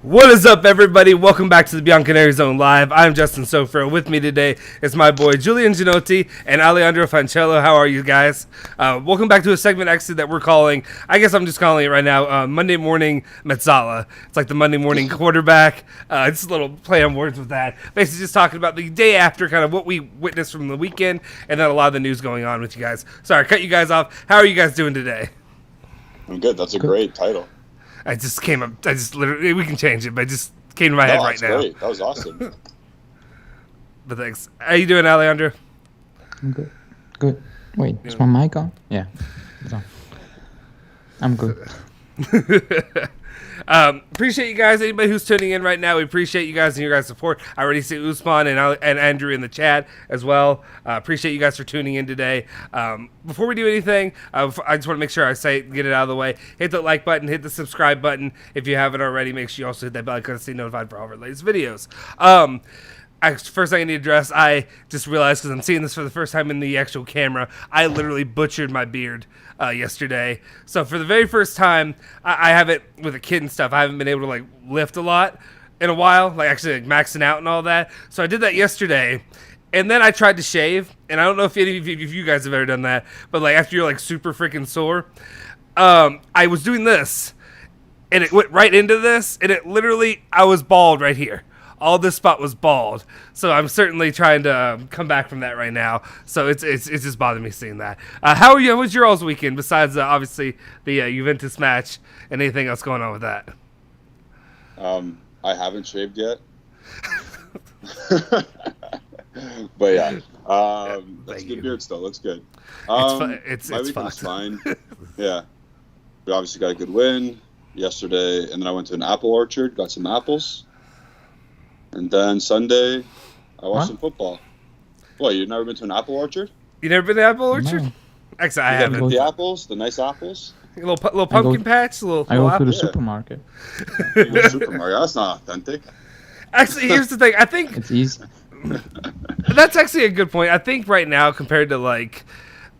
What is up, everybody? Welcome back to the Bianconeri Zone Live. I'm Justin Sofro. With me today is my boy Julian Ginotti and Alejandro Fancello. How are you guys? Welcome back to a segment actually that we're calling, I guess I'm just calling it right now, Monday Morning Mezzala. It's like the Monday morning quarterback. It's a little play on words with that. Basically just talking about the day after, kind of what we witnessed from the weekend, and then a lot of the news going on with you guys. Sorry, I cut you guys off. How are you guys doing today? I'm good. That's a great title. I just literally, we can change it, but it just came to my head right now. Great. That was awesome. But thanks. How you doing, Alejandro? I'm good. Good. Wait, is my mic on? Yeah. It's on. I'm good. Appreciate you guys. Anybody who's tuning in right now, we appreciate you guys and your guys' support. I already see Usman and Andrew in the chat as well. Appreciate you guys for tuning in today. Before we do anything, I just want to make sure I get it out of the way. Hit the like button, hit the subscribe button if you haven't already. Make sure you also hit that bell icon to stay notified for all of our latest videos. First thing I need to address, I just realized, because I'm seeing this for the first time in the actual camera, I literally butchered my beard yesterday. So for the very first time, I have it with a kid and stuff. I haven't been able to lift a lot in a while, actually maxing out and all that. So I did that yesterday, and then I tried to shave. And I don't know if any of you guys have ever done that, but after you're super freaking sore, I was doing this, and it went right into this, and it literally, I was bald right here. All this spot was bald, so I'm certainly trying to come back from that right now. So it's just bothering me seeing that. How are you? How was your all's weekend besides obviously the Juventus match and anything else going on with that? I haven't shaved yet, but yeah, that's a good beard still. Looks good. It's my weekend's fine. Yeah, we obviously got a good win yesterday, and then I went to an apple orchard, got some apples. And then Sunday, I watched some football. What, you've never been to an apple orchard? You never been to Apple Orchard? No. Actually, I haven't. The apples, the nice apples. A little pumpkin patch. I go to the supermarket. You go to the supermarket. That's not authentic. Actually, here's the thing. I think It's easy. that's actually a good point. I think right now, compared to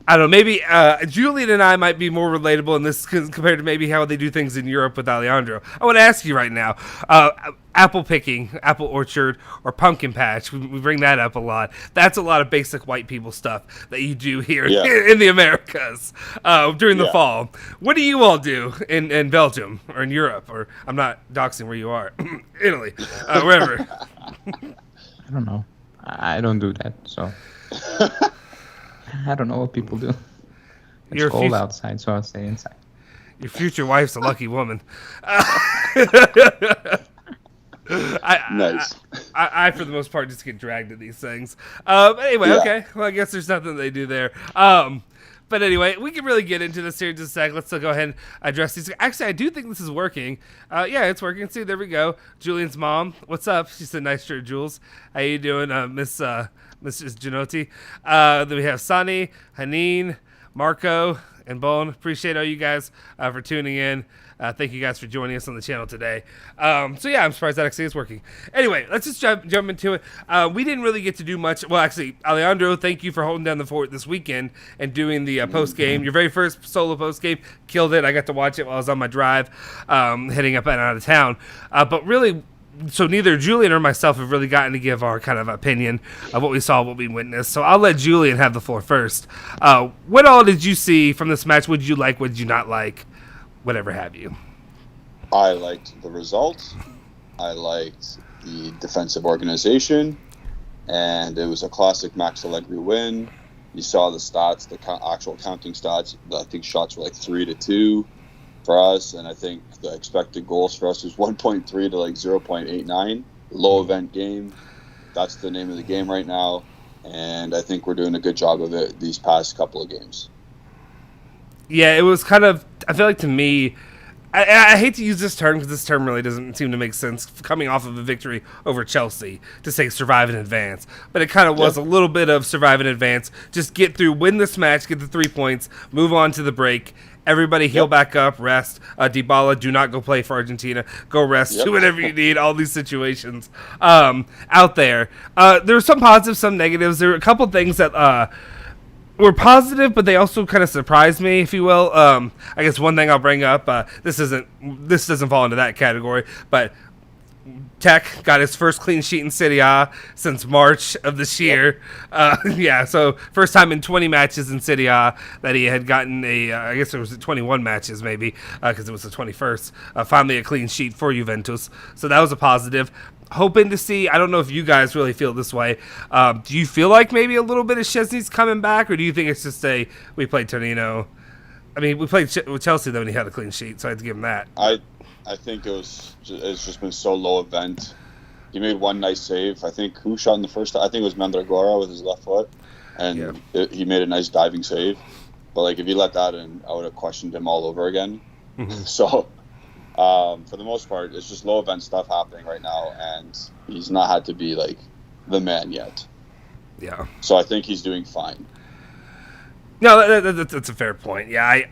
I don't know, maybe Julian and I might be more relatable in this compared to maybe how they do things in Europe with Alejandro. I want to ask you right now, apple picking, apple orchard, or pumpkin patch, we bring that up a lot. That's a lot of basic white people stuff that you do here in the Americas during the fall. What do you all do in Belgium or in Europe? Or I'm not doxing where you are. Italy, wherever. I don't know. I don't do that, so... I don't know what people do. It's cold outside, so I'll stay inside. Your future wife's a lucky woman. Nice. I, for the most part, just get dragged to these things. But anyway, okay. Well, I guess there's nothing they do there. But anyway, we can really get into this here in just a sec. Let's still go ahead and address these. Actually, I do think this is working. Yeah, it's working. See, there we go. Julian's mom. What's up? She said, nice shirt, Jules. How you doing, Mrs. Ginotti? Then we have Sunny, Haneen, Marco, and Bone. Appreciate all you guys for tuning in. Thank you guys for joining us on the channel today. So yeah, I'm surprised that actually is working. Anyway, let's just jump into it. We didn't really get to do much. Well, actually, Alejandro, thank you for holding down the fort this weekend and doing the post game. Your very first solo post game, killed it. I got to watch it while I was on my drive, heading up and out of town. But really, so neither Julian or myself have really gotten to give our kind of opinion of what we saw, what we witnessed. So I'll let Julian have the floor first. What all did you see from this match? What did you like? What did you not like? Whatever have you. I liked the result. I liked the defensive organization. And it was a classic Max Allegri win. You saw the stats, the actual counting stats. I think shots were 3-2 for us. And I think the expected goals for us was 1.3 to 0.89. Low event game. That's the name of the game right now. And I think we're doing a good job of it these past couple of games. Yeah, it was kind of, I feel like to me, I hate to use this term because this term really doesn't seem to make sense coming off of a victory over Chelsea to say survive in advance. But it kind of was a little bit of survive in advance. Just get through, win this match, get the 3 points, move on to the break. Everybody heal back up, rest. Dybala, do not go play for Argentina. Go rest, do whatever you need, all these situations out there. There were some positives, some negatives. There were a couple things that... were positive, but they also kind of surprised me, if you will. I guess one thing I'll bring up, this doesn't fall into that category, but Tech got his first clean sheet in Serie A since March of this year. So first time in 20 matches in Serie A that he had gotten I guess it was 21 matches maybe, because it was the 21st, finally a clean sheet for Juventus. So that was a positive. Hoping to see, I don't know if you guys really feel this way. Do you feel like maybe a little bit of Szczesny's coming back, or do you think it's just we played Torino? I mean, we played with Chelsea, though, and he had a clean sheet, so I had to give him that. I think it's just been so low event. He made one nice save. I think who shot in the first? I think it was Mandragora with his left foot, and he made a nice diving save. But like if he let that in, I would have questioned him all over again. Mm-hmm. So for the most part, it's just low event stuff happening right now, and he's not had to be like the man yet. Yeah. So I think he's doing fine. No, that's a fair point. Yeah,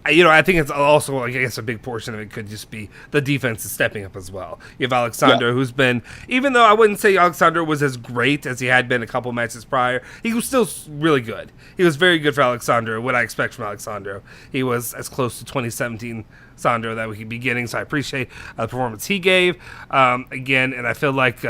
I think it's also, like, I guess a big portion of it could just be the defense is stepping up as well. You have Alexander, who's been, even though I wouldn't say Alexander was as great as he had been a couple matches prior, he was still really good. He was very good for Alexander, what I expect from Alexander. He was as close to 2017 Sandro that we could be getting, so I appreciate the performance he gave. Again, and I feel like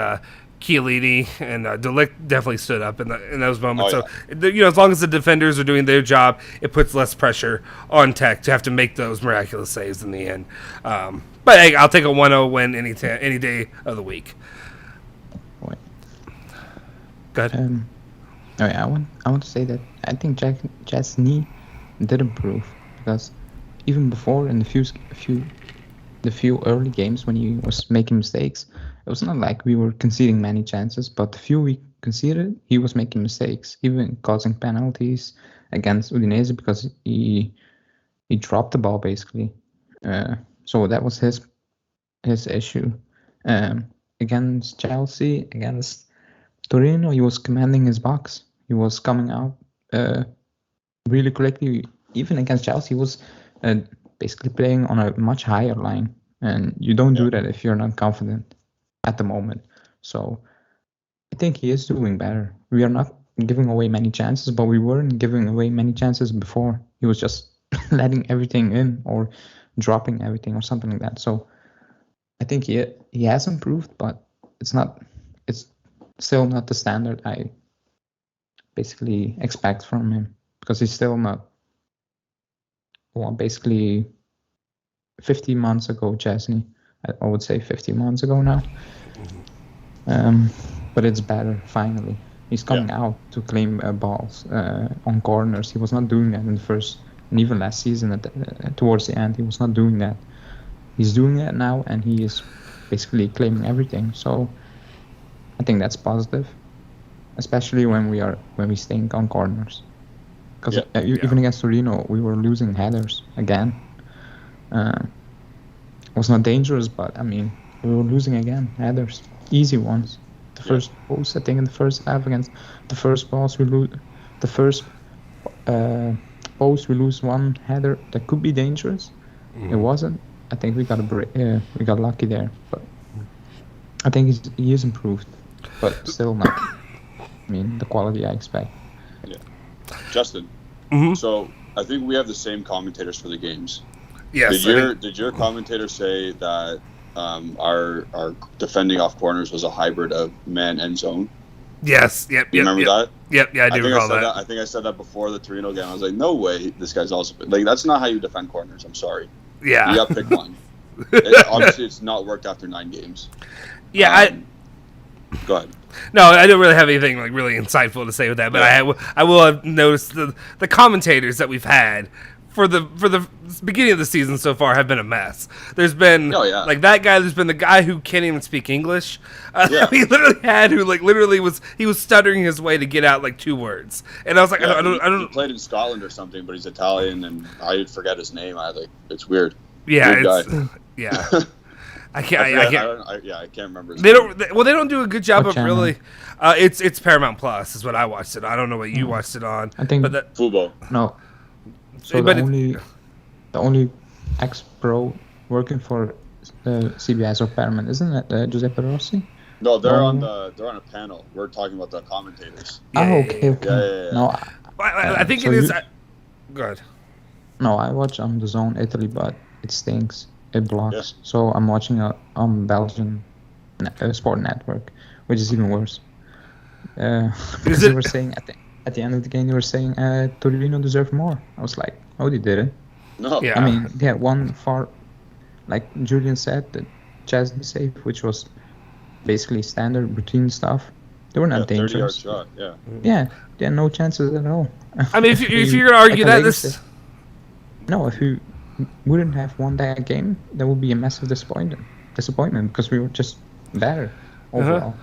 Chiellini and De Ligt definitely stood up in those moments. Oh, yeah. So, as long as the defenders are doing their job, it puts less pressure on Tech to have to make those miraculous saves in the end. But hey, I'll take a 1-0 win any day of the week. Wait. Go ahead. I want to say that I think Szczesny did improve, because even before in the few early games when he was making mistakes, it was not like we were conceding many chances, but the few we conceded, he was making mistakes, even causing penalties against Udinese because he dropped the ball basically. So that was his issue. Against Chelsea, against Torino, he was commanding his box. He was coming out really quickly. Even against Chelsea, he was basically playing on a much higher line, and you don't do that if you're not confident at the moment. So I think he is doing better. We are not giving away many chances, but we weren't giving away many chances before. He was just letting everything in or dropping everything or something like that. So I think he has improved, but it's still not the standard I basically expect from him, because he's still not basically 50 months ago Szczesny. I would say 50 months ago now. But it's better, finally. He's coming out to claim balls on corners. He was not doing that in the first, and even last season towards the end, he was not doing that. He's doing that now, and he is basically claiming everything. So I think that's positive, especially when we stink on corners. Because even against Torino, we were losing headers again. It was not dangerous, but I mean, we were losing again headers, easy ones. The first post, I think, in the first half against the first balls we lose. The first post we lose one header that could be dangerous. It wasn't. I think we got a break. We got lucky there, but I think he is improved, but still not. I mean, the quality I expect. Yeah, Justin. So I think we have the same commentators for the games. Yes. Did your commentator say that our defending off corners was a hybrid of man and zone? Yes. Yep. You remember that? Yep. Yeah, I do recall that. I think I said that before the Torino game. I was like, no way, this guy's also like, that's not how you defend corners. I'm sorry. Yeah. You got to pick one. Obviously, it's not worked after 9 games. Yeah. Go ahead. No, I don't really have anything like really insightful to say with that, but I will have noticed the commentators that we've had for the beginning of the season so far have been a mess. There's been like that guy. There's been the guy who can't even speak English. We literally had who literally was stuttering his way to get out like 2 words, and I was like, I don't. He played in Scotland or something, but he's Italian, and I forget his name. It's weird. Yeah, weird guy. I can't remember. They don't do a good job of really. It's Paramount Plus is what I watched it. I don't know what you watched it on. I think Fubo. No. So the only ex-pro working for CBS or Paramount, isn't it Giuseppe Rossi? No, they're on a panel. We're talking about the commentators. Okay. Yeah. No, I think it is. Go ahead. No, I watch on the Zone Italy, but it stinks. It blocks. Yeah. So I'm watching on Belgian Sport Network, which is even worse. Because Is they it- were saying at the end of the game, they were saying Torino deserved more. I was like, oh, they didn't. No. Yeah. I mean, they had one far, like Julian said, the Chesney save, which was basically standard routine stuff. They were not 30-yard dangerous. shot. Yeah. Yeah, they had no chances at all. I mean, if you're gonna argue that Allegri this, said- no, if you wouldn't have won that game, that would be a massive disappointment because we were just better overall.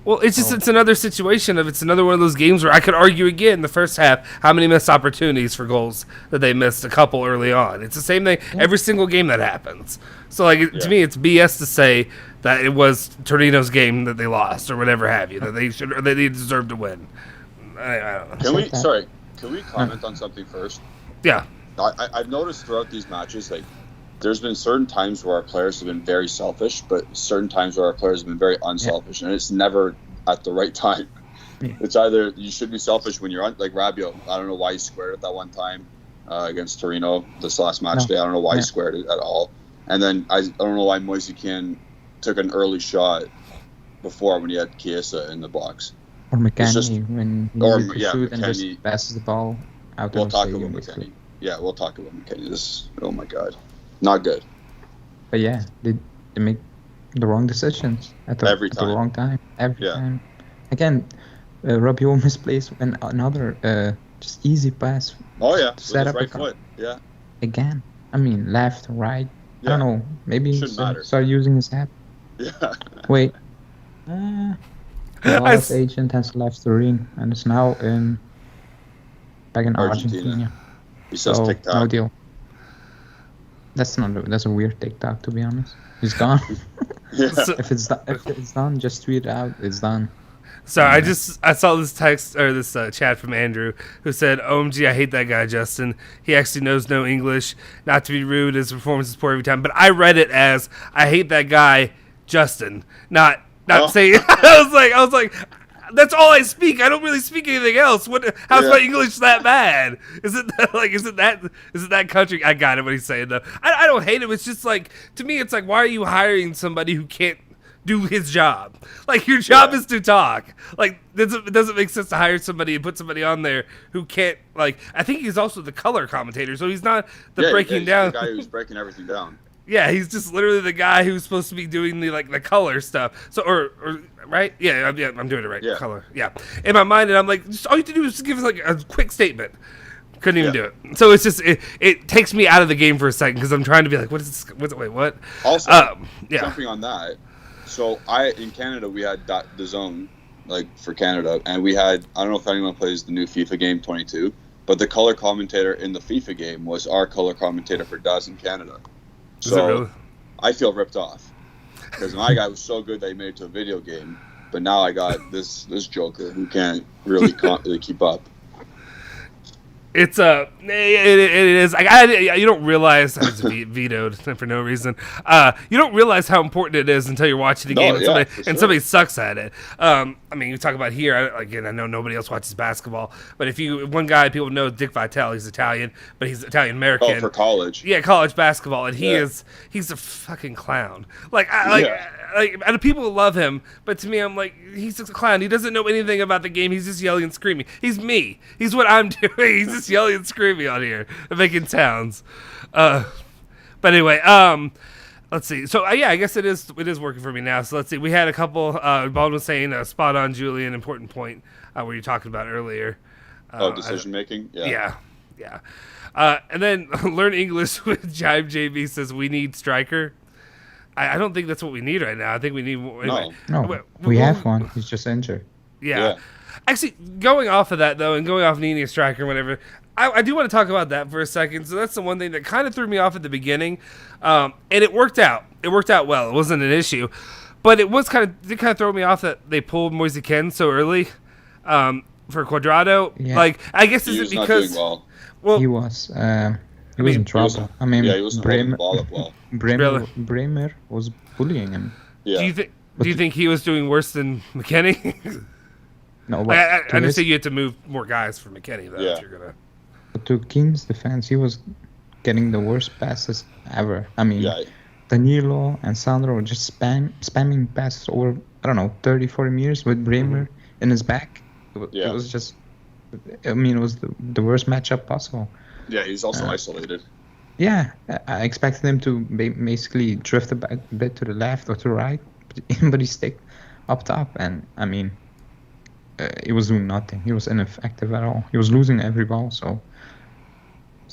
well, it's just it's another situation of it's another one of those games where I could argue again the first half how many missed opportunities for goals that they missed a couple early on. It's the same thing every single game that happens. So like to me, it's BS to say that it was Torino's game that they lost or whatever have you that they should or that they deserved to win. I don't know. Can we comment on something first? Yeah. I've noticed throughout these matches, like, there's been certain times where our players have been very selfish, but certain times where our players have been very unselfish, and it's never at the right time. Yeah. It's either you should be selfish when you're on, like Rabiot. I don't know why he squared it that one time against Torino this last match day. I don't know why he squared it at all. And then I don't know why Moise Kean took an early shot before when he had Chiesa in the box. Or McKennie just- when he or, needed to yeah, shoot and McKennie. just passes the ball out We'll of the talk about stadium. McKennie. basically. Yeah, we'll talk about McKennie. Oh my God, not good. But yeah, they make the wrong decisions at the Every wrong time. Every Yeah. time. Again, Rabiot misplaced another just easy pass Oh yeah, with set his up a right co- foot. Yeah, again. I mean, left, right. Yeah. I don't know. Maybe Shouldn't matter. start using his head. yeah. Wait. I Lawless s- agent has left Torino and is now back in Argentina. Argentina. He says So TikTok. no deal. That's a weird TikTok, to be honest. He's gone. Yeah. So- if it's done, just tweet it out. It's done. So I saw this text or this chat from Andrew who said, "OMG, I hate that guy, Justin. He actually knows no English. Not to be rude, his performance is poor every time." But I read it as, "I hate that guy, Justin." Not saying. I was like, that's all I speak. I don't really speak anything else. How's my English that bad? Is it that country? I got it. What he's saying though. I don't hate him. It's just like to me, it's like why are you hiring somebody who can't do his job? Like your job is to talk. Like it doesn't make sense to hire somebody and put somebody on there who can't. Like I think he's also the color commentator, so he's not the breaking he's down. the guy who's breaking everything down. Yeah, he's just literally the guy who's supposed to be doing the color stuff. So or right? Yeah, I'm doing it right. Yeah. Color. Yeah. In my mind, and I'm like, just all you have to do is just give us like a quick statement. Couldn't even do it. So it's just it takes me out of the game for a second because I'm trying to be like, what is this? Wait, what? Also, yeah. jumping on that. So in Canada we had the zone like for Canada, and we had I don't know if anyone plays the new FIFA game 22, but the color commentator in the FIFA game was our color commentator for DAS in Canada. Is it So really? I feel ripped off because my guy was so good that he made it to a video game, but now I got this joker who can't really keep up. It's it is. You don't realize it's vetoed for no reason. You don't realize how important it is until you're watching the game and somebody sucks at it. I mean, you talk about here again. I know nobody else watches basketball, but one guy people know Dick Vitale. He's Italian, but he's Italian American. Oh, for college. Yeah, college basketball, and he's a fucking clown. And people love him, but to me, I'm like, he's just a clown. He doesn't know anything about the game. He's just yelling and screaming. He's me. He's what I'm doing. He's just yelling and screaming on here and making sounds. But anyway, let's see. So I guess it is working for me now. So let's see. We had a couple. Baldwin was saying spot on, Julian. Important point where you talking about earlier. Decision making. Yeah. And then learn English with Jive JB says we need striker. I don't think that's what we need right now. I think we need more. No. No, we have one. He's just injured. Yeah. Actually, going off of that, though, and going off needing a striker or whatever, I do want to talk about that for a second. So that's the one thing that kind of threw me off at the beginning. And it worked out. It worked out well. It wasn't an issue. But it kind of throw me off that they pulled Moise Kean so early for Cuadrado. Yeah. Like, I guess He is was it not because... doing Well, He was in trouble. I mean, he wasn't holding the ball up well. Bremer was bullying him. Yeah. Do you think he was doing worse than McKennie? No, but I to understand you have to move more guys for McKennie, though, Yeah. if you're going to... But to Keane's defense, he was getting the worst passes ever. I mean, Danilo and Sandro were just spamming passes over, I don't know, 30, 40 meters with Bremer in his back. It was just, I mean, it was the worst matchup possible. Yeah, he's also isolated. Yeah, I expected him to basically drift a bit to the left or to the right, but he stayed up top, and I mean, he was doing nothing. He was ineffective at all. He was losing every ball, so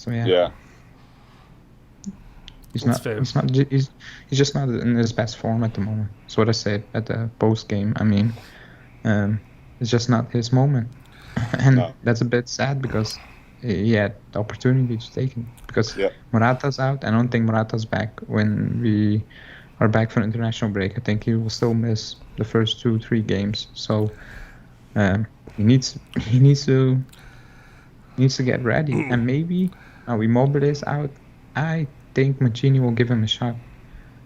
yeah. Yeah. He's just not in his best form at the moment. That's what I said at the post game. I mean, it's just not his moment, and that's a bit sad because he had the opportunity to take it. Because Morata's out. I don't think Morata's back when we are back for international break. I think he will still miss the first 2-3 games. So he needs to get ready. And maybe Immobile is out. I think Mancini will give him a shot,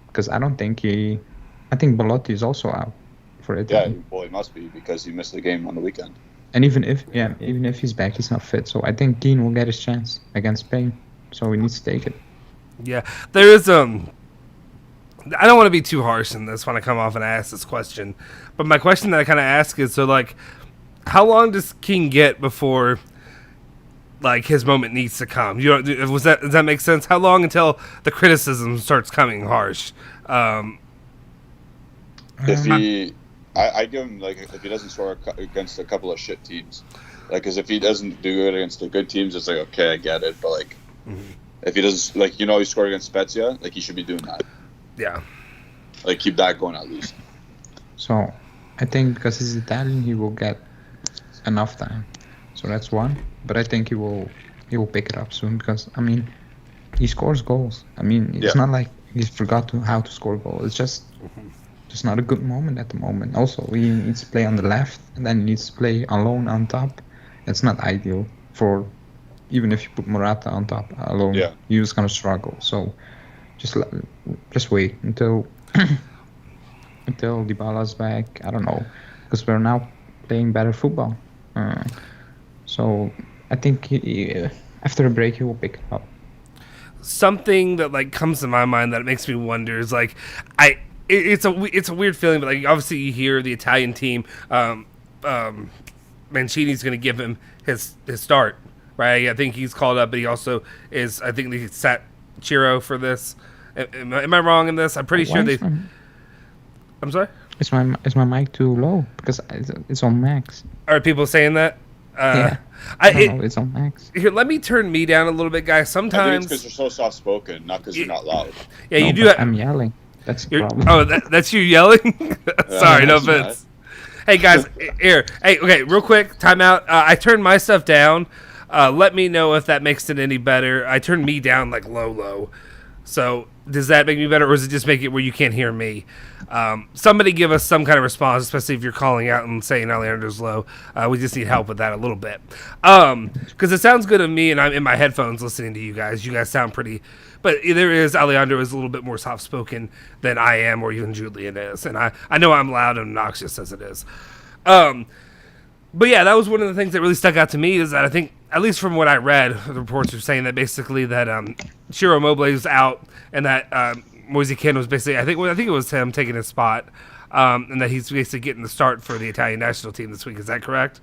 because I think Belotti is also out for it. Yeah, well, he must be, because he missed the game on the weekend. And even if he's back, he's not fit. So I think Kean will get his chance against Spain. So he needs to take it. Yeah, there is I don't want to be too harsh in this when I come off and I ask this question, but my question that I kind of ask is, so like, how long does Kean get before like his moment needs to come? Does that make sense? How long until the criticism starts coming harsh? I give him, like, if he doesn't score against a couple of shit teams, like, because if he doesn't do it against the good teams, it's like, okay, I get it, but like, if he doesn't, like, he scored against Spezia, like, he should be doing that. Yeah, like, keep that going at least. So I think because he's Italian, he will get enough time. So that's one. But I think he will pick it up soon, because I mean, he scores goals. I mean, it's not like he forgot how to score goals. It's just not a good moment at the moment. Also, he needs to play on the left, and then he needs to play alone on top. It's not ideal for, even if you put Morata on top alone, he was gonna struggle. So just wait until Dybala's back. I don't know, because we're now playing better football. So I think after a break he will pick it up. Something that like comes to my mind that makes me wonder is like, it's a weird feeling, but like obviously you hear the Italian team, Mancini's going to give him his start, right? I think he's called up, but he also is. I think they sat Chiro for this. Am I wrong in this? I'm pretty sure they. I'm sorry. Is my mic too low? Because it's on max. Are people saying that? Yeah. I don't know, it's on max. Here, let me turn me down a little bit, guys. Sometimes. I think it's because you're so soft spoken, not because you're not loud. Yeah, you do. I'm yelling. That's the problem. Oh, that's you yelling? Sorry, no offense. Hey guys, here. Hey, okay, real quick, timeout. I turned my stuff down. Let me know if that makes it any better. I turned me down like low. So does that make me better, or does it just make it where you can't hear me? Somebody give us some kind of response, especially if you're calling out and saying Alejandro's low. We just need help with that a little bit. Because it sounds good to me, and I'm in my headphones listening to you guys. You guys sound pretty... But Alejandro is a little bit more soft-spoken than I am, or even Julian is. And I know I'm loud and obnoxious as it is. But yeah, that was one of the things that really stuck out to me, is that I think, at least from what I read, the reports are saying that basically that Ciro Immobile is out, and that Moise Kean was basically, I think it was him taking his spot, and that he's basically getting the start for the Italian national team this week. Is that correct?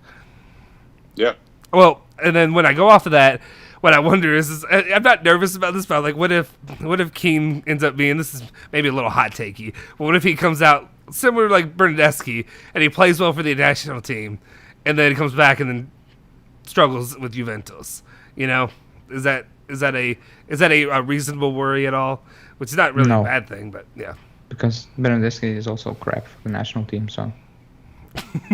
Yeah. Well, and then when I go off of that, what I wonder is I'm not nervous about this, but like, what if Kean ends up being, this is maybe a little hot takey, but what if he comes out similar to like Bernardeschi, and he plays well for the national team, and then he comes back and then struggles with Juventus? You know, is that a reasonable worry at all? Which is not really a bad thing, but yeah. Because Bernardeschi is also crap for the national team, so.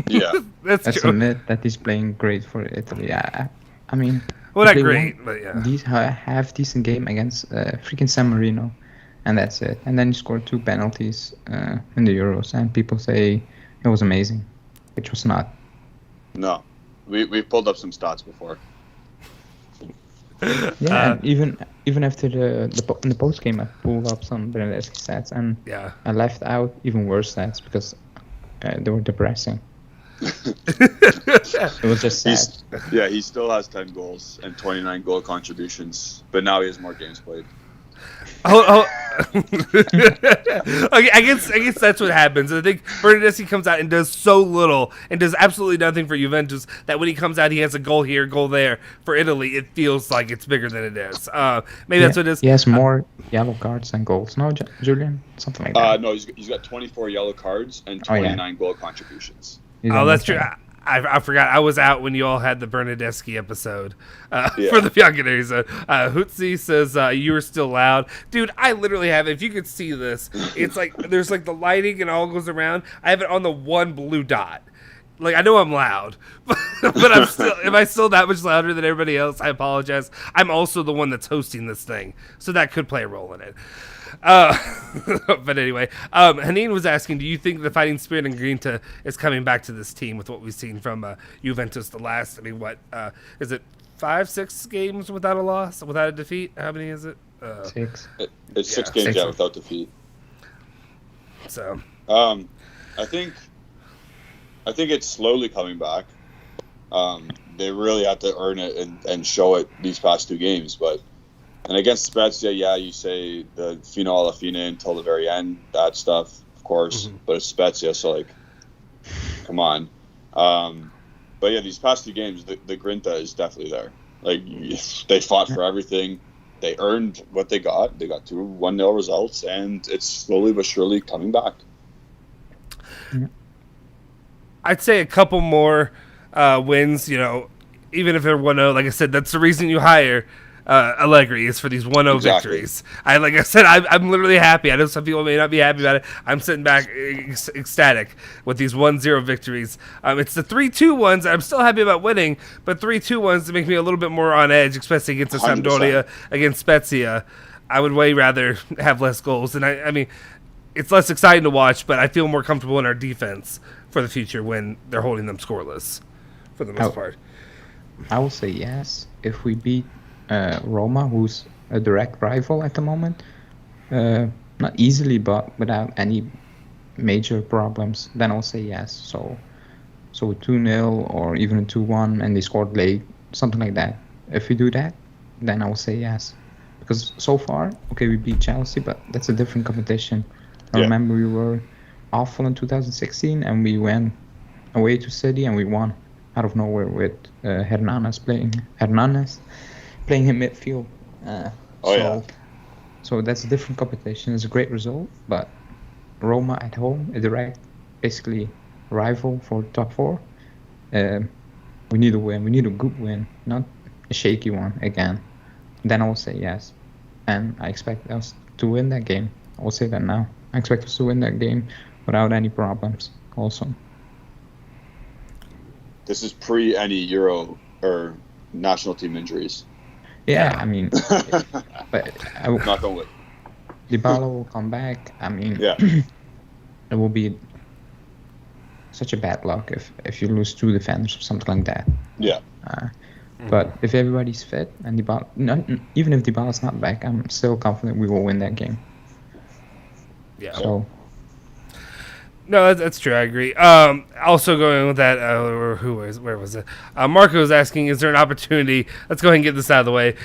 Yeah, that's true. Admit that he's playing great for Italy. Yeah, I mean. Well, not great, but yeah. These half decent game against freaking San Marino, and that's it. And then he scored 2 penalties in the Euros, and people say it was amazing, which was not. No, we've pulled up some stats before. Yeah, even after in the post game, I pulled up some Bernardeschi stats, and I left out even worse stats because they were depressing. It was just sad. He still has 10 goals and 29 goal contributions, but now he has more games played. Oh. Okay, I guess that's what happens. I think Bernardeschi comes out and does so little and does absolutely nothing for Juventus that when he comes out, he has a goal here, goal there. For Italy, it feels like it's bigger than it is. Maybe that's what it is. He has more yellow cards than goals. No, Julian? Something like that. No, he's got 24 yellow cards and 29 goal contributions. Oh, that's true. I forgot. I was out when you all had the Bernardeschi episode for the Bianconeri. Hootsie says, you were still loud. Dude, I literally have it. If you could see this, it's like there's like the lighting and all goes around. I have it on the one blue dot. Like, I know I'm loud, but am I still that much louder than everybody else? I apologize. I'm also the one that's hosting this thing, so that could play a role in it. But anyway, Haneen was asking, do you think the fighting spirit in Grinta is coming back to this team with what we've seen from Juventus the last, is it 5-6 games without a loss, without a defeat? How many is it? 6. It's 6 games without defeat. So, I think it's slowly coming back. They really have to earn it and show it these past 2 games, and against Spezia, you say the fino alla fine until the very end, that stuff, of course. Mm-hmm. But it's Spezia, so, come on. But, these past 2 games, the Grinta is definitely there. They fought for everything. They earned what they got. They got 2 1-0 results, and it's slowly but surely coming back. I'd say a couple more wins, even if they're 1-0. Like I said, that's the reason you hire Allegri, is for these 1-0 victories. Like I said, I'm literally happy. I know some people may not be happy about it. I'm sitting back ecstatic with these 1-0 victories. It's the 3-2 ones I'm still happy about winning, but 3-2 ones that make me a little bit more on edge, especially against the Sampdoria, against Spezia. I would way rather have less goals. And I mean, it's less exciting to watch, but I feel more comfortable in our defense for the future when they're holding them scoreless, for the most part. I will say yes. If we beat Roma, who's a direct rival at the moment, not easily, but without any major problems, then I'll say yes. So a 2-0 or even a 2-1, and they scored late, something like that. If we do that, then I will say yes. Because so far, we beat Chelsea, but that's a different competition. I remember we were awful in 2016, and we went away to City and we won out of nowhere with Hernandez playing in midfield. So that's a different competition. It's a great result, but Roma at home, a direct, basically rival for top 4. We need a win. We need a good win, not a shaky one again. Then I will say yes, and I expect us to win that game. I will say that now. I expect us to win that game without any problems. Also, this is pre any Euro or national team injuries. Yeah, I mean, but not going with. Dybala will come back. I mean, it will be such a bad luck if you lose 2 defenders or something like that. Yeah. But if everybody's fit and even if Dybala's not back, I'm still confident we will win that game. Yeah. So. No, that's true. I agree. Also going with that, where was it? Marco was asking, is there an opportunity? Let's go ahead and get this out of the way.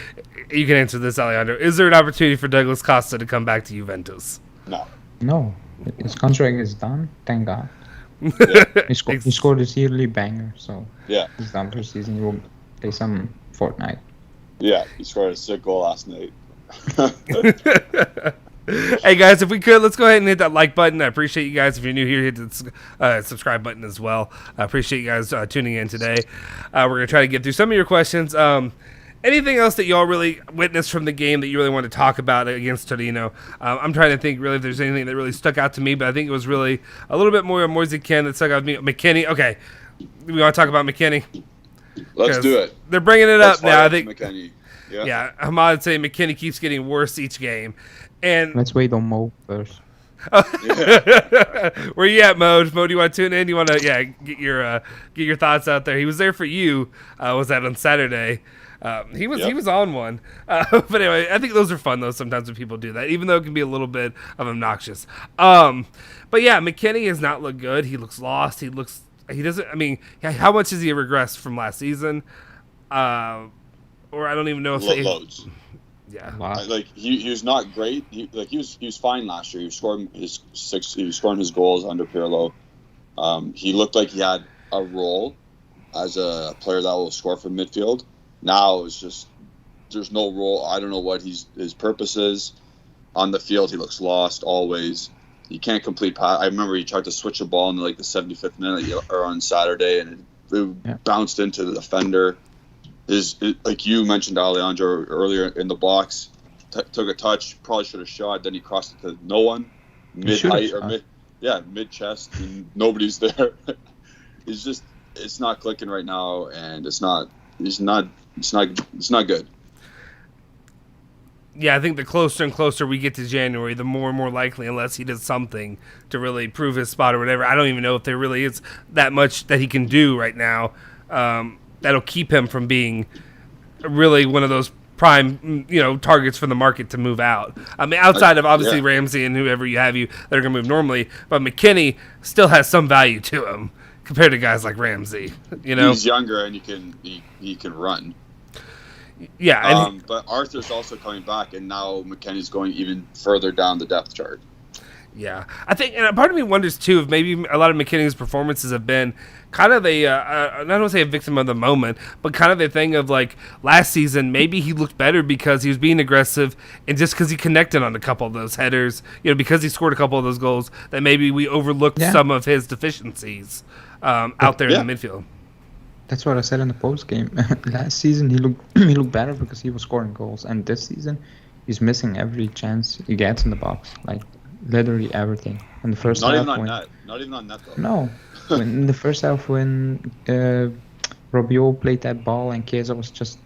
You can answer this, Alejandro. Is there an opportunity for Douglas Costa to come back to Juventus? No. His contract is done. Thank God. He scored his yearly banger, so he's done for the season. He will play some Fortnite. Yeah, he scored a sick goal last night. Hey guys, if we could, let's go ahead and hit that like button. I appreciate you guys. If you're new here, hit the subscribe button as well. I appreciate you guys tuning in today. We're going to try to get through some of your questions. Anything else that y'all really witnessed from the game that you really want to talk about against Torino? I'm trying to think really if there's anything that really stuck out to me, but I think it was really a little bit more of Moise Kean that stuck out to me. McKennie. Okay, we want to talk about McKennie? Let's do it. They're bringing it up now. I think McKennie. Yeah, Ahmad saying McKennie keeps getting worse each game. And let's wait on Mo first. Where you at, Mo? Mo, do you want to tune in? Do you want to get your thoughts out there? He was there for you. Was that on Saturday? He was on one. But anyway, I think those are fun though. Sometimes when people do that, even though it can be a little bit of obnoxious. But yeah, McKennie has not looked good. He looks lost. He doesn't. I mean, how much has he regressed from last season? Or I don't even know if loads. Yeah. Wow. Like he was not great. He was fine last year. He was scoring his goals under Pirlo. He looked like he had a role as a player that will score from midfield. Now it's just there's no role. I don't know what his purpose is. On the field, he looks lost always. He can't complete pass. I remember he tried to switch a ball in like the 75th minute or on Saturday, and it bounced into the defender. Like you mentioned, Alejandro earlier in the box, took a touch, probably should have shot. Then he crossed it to no one, mid height or mid chest, and nobody's there. It's not clicking right now, and it's not good. Yeah, I think the closer and closer we get to January, the more and more likely, unless he does something to really prove his spot or whatever. I don't even know if there really is that much that he can do right now that'll keep him from being really one of those prime, targets for the market to move out. I mean, outside of obviously Ramsey and whoever you have that are going to move normally, but McKennie still has some value to him compared to guys like Ramsey. He's younger and he can run. Yeah, but Arthur's also coming back, and now McKennie's going even further down the depth chart. Yeah, I think, and part of me wonders too if maybe a lot of McKennie's performances have been kind of I don't want to say a victim of the moment, but kind of a thing of like last season, maybe he looked better because he was being aggressive and just because he connected on a couple of those headers, because he scored a couple of those goals, that maybe we overlooked some of his deficiencies out there in the midfield. That's what I said in the post game. Last season he looked better because he was scoring goals, and this season he's missing every chance he gets in the box, like literally everything. In the first half, not even on net though. No, in the first half when Rabiot played that ball and Chiesa was just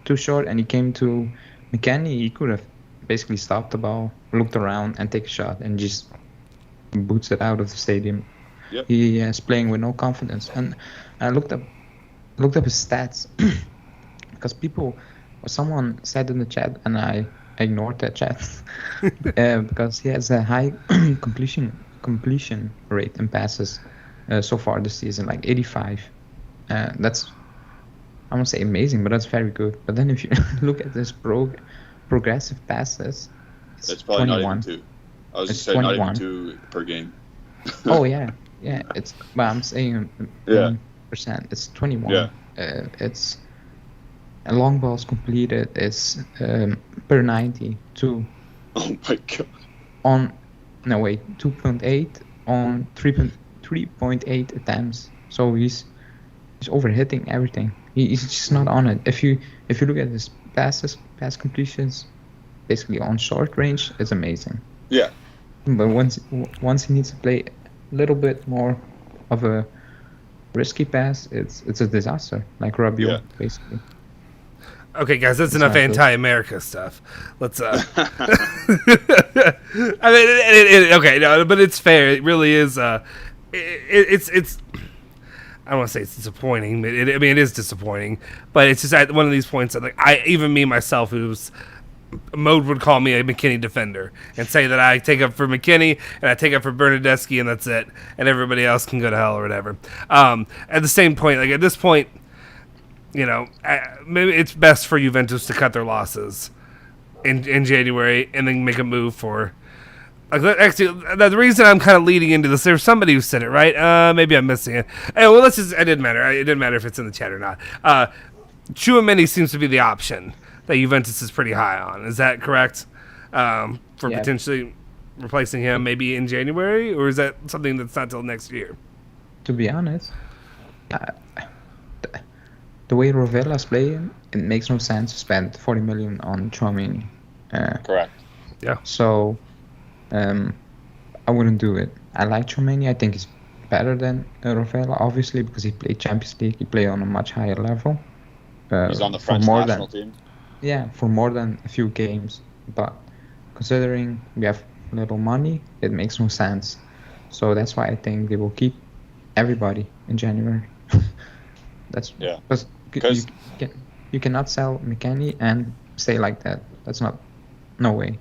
too short, and he came to McKennie, he could have basically stopped the ball, looked around, and take a shot, and just boots it out of the stadium. Yep. He is playing with no confidence, and I looked up his stats because someone said in the chat, and I ignored that chat because he has a high completion rate in passes so far this season, like 85. That's, I won't say amazing, but that's very good. But then if you look at this progressive passes, it's probably 21. Not even 2. I was just saying 21. not even 2 per game. Oh yeah. It's, but I'm saying percent. It's 21. Yeah. It's a long balls completed. It's per 90 2. Oh my god. 2.8 on 3.8 attempts. So he's overhitting everything. He's just not on it. If you look at his pass completions, basically on short range, it's amazing. Yeah. But once he needs to play a little bit more of a risky pass, it's a disaster, like Rabiot, basically. Okay, guys, that's enough anti-America stuff. Let's. I mean, but it's fair. It really is. It's. I don't want to say it's disappointing. It is disappointing, but it's just at one of these points that, like, even me myself, who's Mode would call me a McKennie defender and say that I take up for McKennie and I take up for Bernardeschi and that's it, and everybody else can go to hell or whatever. At the same point, like at this point, maybe it's best for Juventus to cut their losses in January and then make a move for. Actually, the reason I'm kind of leading into this, there's somebody who said it, right? Maybe I'm missing it. Hey, well, it didn't matter. It didn't matter if it's in the chat or not. Tchouaméni seems to be the option that Juventus is pretty high on. Is that correct? For potentially replacing him maybe in January? Or is that something that's not till next year? To be honest, the way Rovella's playing, it makes no sense to spend 40 million on Tchouaméni. Correct. Yeah. So, I wouldn't do it. I like Tchouaméni. I think he's better than Rovella, obviously, because he played Champions League. He played on a much higher level. He's on the French national team. Yeah, for more than a few games. But considering we have little money, it makes no sense. So that's why I think they will keep everybody in January. Because you cannot sell McKennie and stay like that. That's no way.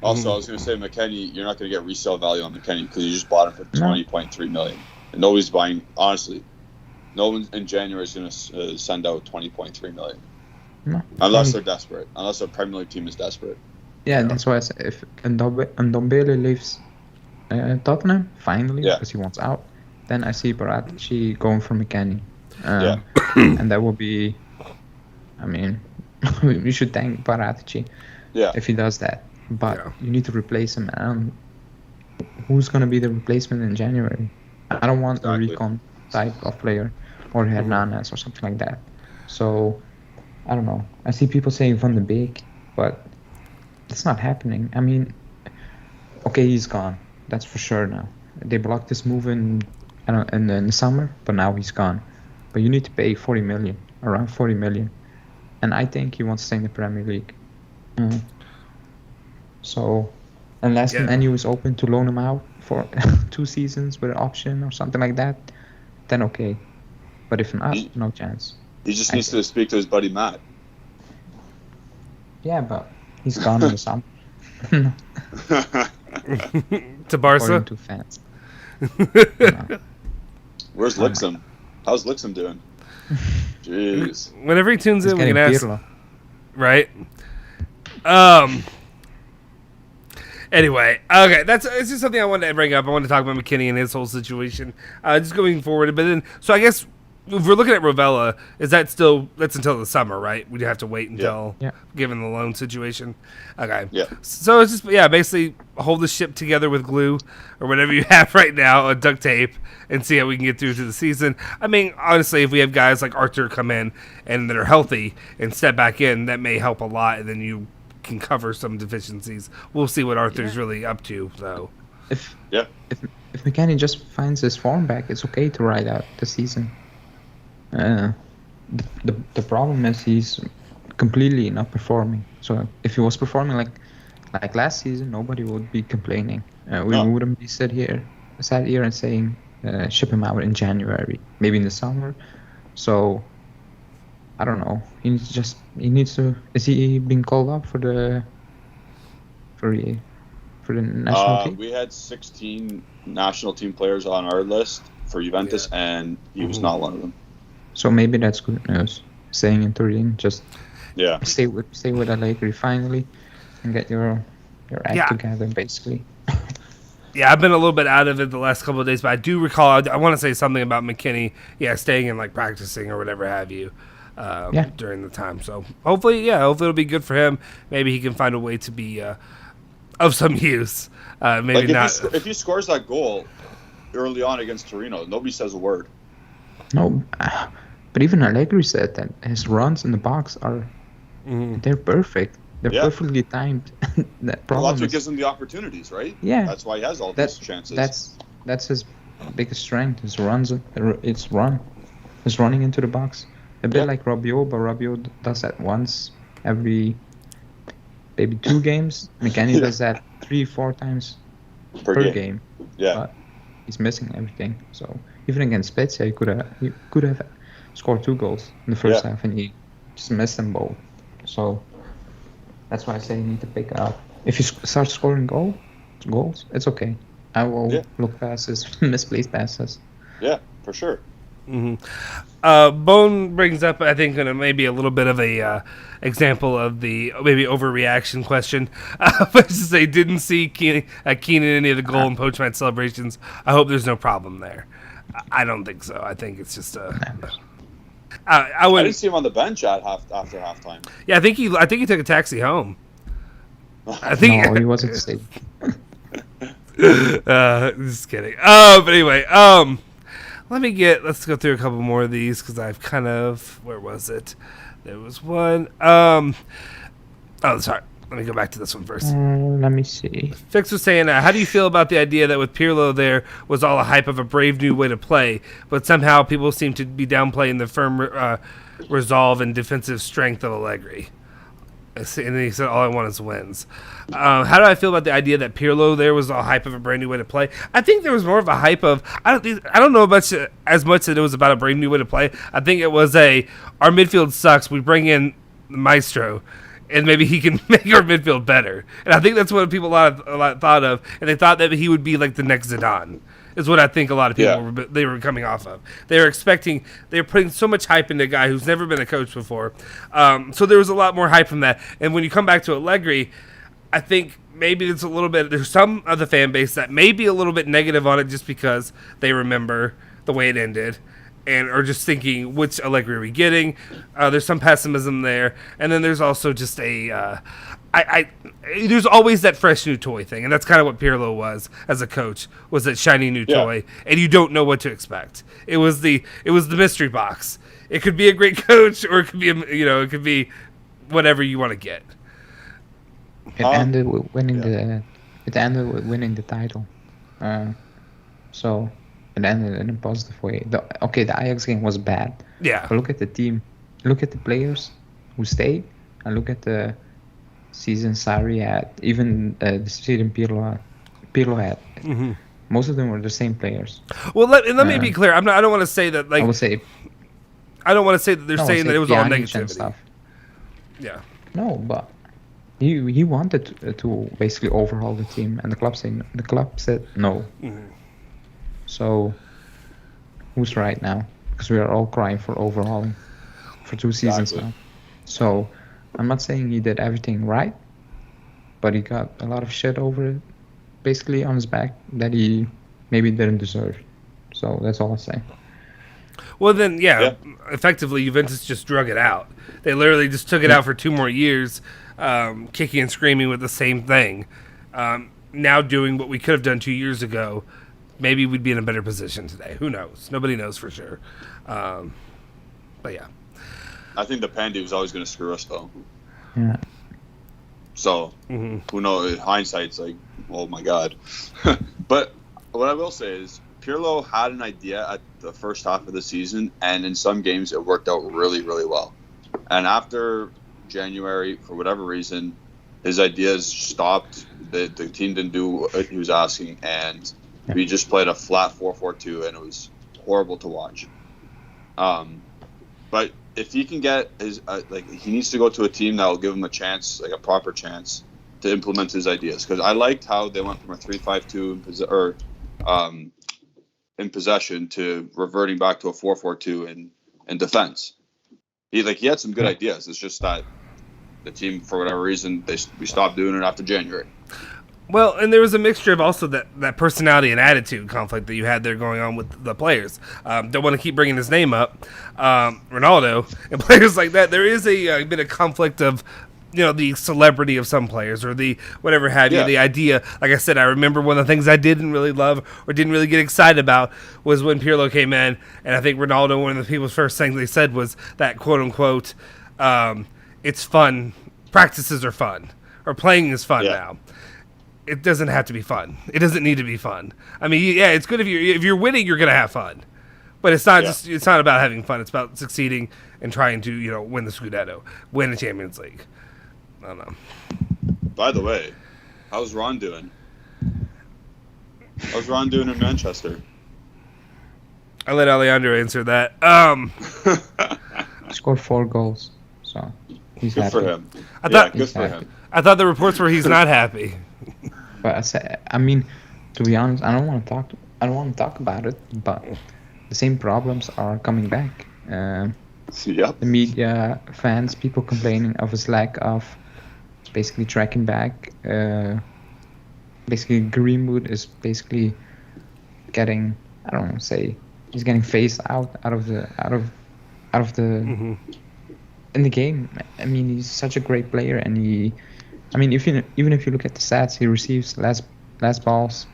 Also, I was going to say McKennie, you're not going to get resale value on McKennie because you just bought him for 20.3 million. And nobody's buying, honestly, no one in January is going to send out 20.3 million. No. Unless they're desperate. Unless a Premier League team is desperate. Yeah, that's why I said if Ndombele leaves Tottenham finally because he wants out, then I see Paratici going for McKennie. And that will be, I mean, we should thank Paratici if he does that. But you need to replace him. And who's going to be the replacement in January? I don't want a recon type of player or Hernandez or something like that. So, I don't know. I see people saying Van de Beek, but it's not happening. I mean, okay, he's gone. That's for sure now. They blocked this move in the summer, but now he's gone. But you need to pay around 40 million. And I think he wants to stay in the Premier League. So, unless Man U is open to loan him out for 2 seasons with an option or something like that, then okay. But if not, no chance. He just needs to speak to his buddy Matt. Yeah, but he's gone in the summer. To Barca? According to fans. Where's Lixum? How's Lixum doing? Jeez. Whenever he tunes in, we can ask. Pirlo. Right? Anyway, okay, it's just something I wanted to bring up. I wanted to talk about McKennie and his whole situation, just going forward. But then, so I guess if we're looking at Rovella, that's until the summer, right? We'd have to wait until, given the loan situation. Okay. Yeah. So it's just, basically hold the ship together with glue or whatever you have right now, duct tape, and see how we can get through to the season. I mean, honestly, if we have guys like Arthur come in and that are healthy and step back in, that may help a lot, and then you can cover some deficiencies. We'll see what Arthur's really up to, though. If McKennie just finds his form back, it's okay to ride out the season. The problem is he's completely not performing. So if he was performing like last season, nobody would be complaining. We wouldn't be sat here and saying ship him out in January, maybe in the summer. So I don't know. He needs to. Is he being called up for the national team? We had 16 national team players on our list for Juventus, and he was not one of them. So maybe that's good news. Staying in Torino, just stay with Allegri finally, and get your act together, basically. Yeah, I've been a little bit out of it the last couple of days, but I do recall. I want to say something about McKennie. Staying and practicing or whatever have you. During the time. So hopefully it'll be good for him. Maybe he can find a way to be of some use. Maybe not. If he scores that goal early on against Torino, nobody says a word. No, but even Allegri said that his runs in the box are they're perfect. They're perfectly timed. That's what gives him the opportunities, right? Yeah, that's why he has all these chances. That's his biggest strength. His runs. His running into the box. A bit like Rabiot, but Rabiot does that once every maybe 2 games. McKennie does that 3-4 times per game. Yeah. But he's missing everything. So even against Spezia, he could have scored 2 goals in the first half, and he just missed them both. So that's why I say you need to pick up. If you start scoring goals, it's okay. I will look past his misplaced passes. Yeah, for sure. Bone brings up, I think, maybe a little bit of a example of the maybe overreaction question. But to say, didn't see Kean in any of the goal and post-match celebrations. I hope there's no problem there. I don't think so. I think it's just I didn't see him on the bench after halftime. Yeah, I think he took a taxi home. I think no, he wasn't staying. Just kidding. But anyway, let's go through a couple more of these because I've where was it? There was one. Sorry. Let me go back to this one first. Let me see. Fix was saying, how do you feel about the idea that with Pirlo there was all a hype of a brave new way to play, but somehow people seem to be downplaying the firm resolve and defensive strength of Allegri? And then he said, all I want is wins. How do I feel about the idea that Pirlo there was a hype of a brand new way to play? I think there was more of a hype of, I don't know as much that it was about a brand new way to play. I think it was our midfield sucks. We bring in the Maestro, and maybe he can make our midfield better. And I think that's what people a lot thought of, and they thought that he would be like the next Zidane. is what I think a lot of people they were coming off of. They were putting so much hype into a guy who's never been a coach before. So there was a lot more hype from that. And when you come back to Allegri, I think maybe there's some of the fan base that may be a little bit negative on it just because they remember the way it ended and are just thinking, which Allegri are we getting? There's some pessimism there. And then there's also just there's always that fresh new toy thing, and that's kind of what Pirlo was as a coach, was that shiny new toy, and you don't know what to expect. It was the mystery box. It could be a great coach, or it could be it could be whatever you want to get. It ended with winning the title. So it ended in a positive way. The Ajax game was bad. Yeah. But look at the team. Look at the players who stayed, and look at the season Sarri had, even the season Pirlo had. Mm-hmm. Most of them were the same players. Well, let me be clear. I don't want to say that. Like, I don't want to say that they're saying that it was all negativity. Stuff. Yeah. No, but he wanted to basically overhaul the team, and the club said no. Mm-hmm. So who's right now? Because we are all crying for overhauling for 2 seasons now. So I'm not saying he did everything right, but he got a lot of shit over it, basically on his back, that he maybe didn't deserve. So that's all I say. Well, then, effectively, Juventus just drug it out. They literally just took it out for 2 more years, kicking and screaming with the same thing. Now doing what we could have done 2 years ago, maybe we'd be in a better position today. Who knows? Nobody knows for sure. But yeah. I think the Pandy was always going to screw us, though. Yeah. So, who knows? Hindsight's like, oh my God. But what I will say is, Pirlo had an idea at the first half of the season, and in some games it worked out really, really well. And after January, for whatever reason, his ideas stopped. The team didn't do what he was asking, and we just played a flat 4-4-2, and it was horrible to watch. But if he can get his he needs to go to a team that will give him a chance, like a proper chance, to implement his ideas. Because I liked how they went from a 3-5-2 in possession to reverting back to a 4-4-2 in defense. He had some good ideas. It's just that the team, for whatever reason, we stopped doing it after January. Well, and there was a mixture of also that personality and attitude conflict that you had there going on with the players. Don't want to keep bringing his name up. Ronaldo and players like that. There is a bit of conflict of, the celebrity of some players or the whatever have you, the idea. Like I said, I remember one of the things I didn't really love or didn't really get excited about was when Pirlo came in, and I think Ronaldo, one of the people's first things they said was that, quote unquote, it's fun. Practices are fun, or playing is fun now. It doesn't have to be fun. It doesn't need to be fun. I mean, it's good if you're winning, you're gonna have fun, but it's not it's not about having fun. It's about succeeding and trying to win the Scudetto, win the Champions League. I don't know. By the way, how's Ron doing? How's Ron doing in Manchester? I'll let Alejandro answer that. He scored 4 goals, so he's good happy. for him. Good for him. I thought the reports were he's not happy. But I mean, to be honest, I don't want to talk about it. But the same problems are coming back. The media, fans, people complaining of his lack of basically tracking back. Basically, Greenwood is basically getting, I don't want to say, he's getting phased out of the in the game. I mean, he's such a great player, and even if you look at the stats, he receives less balls.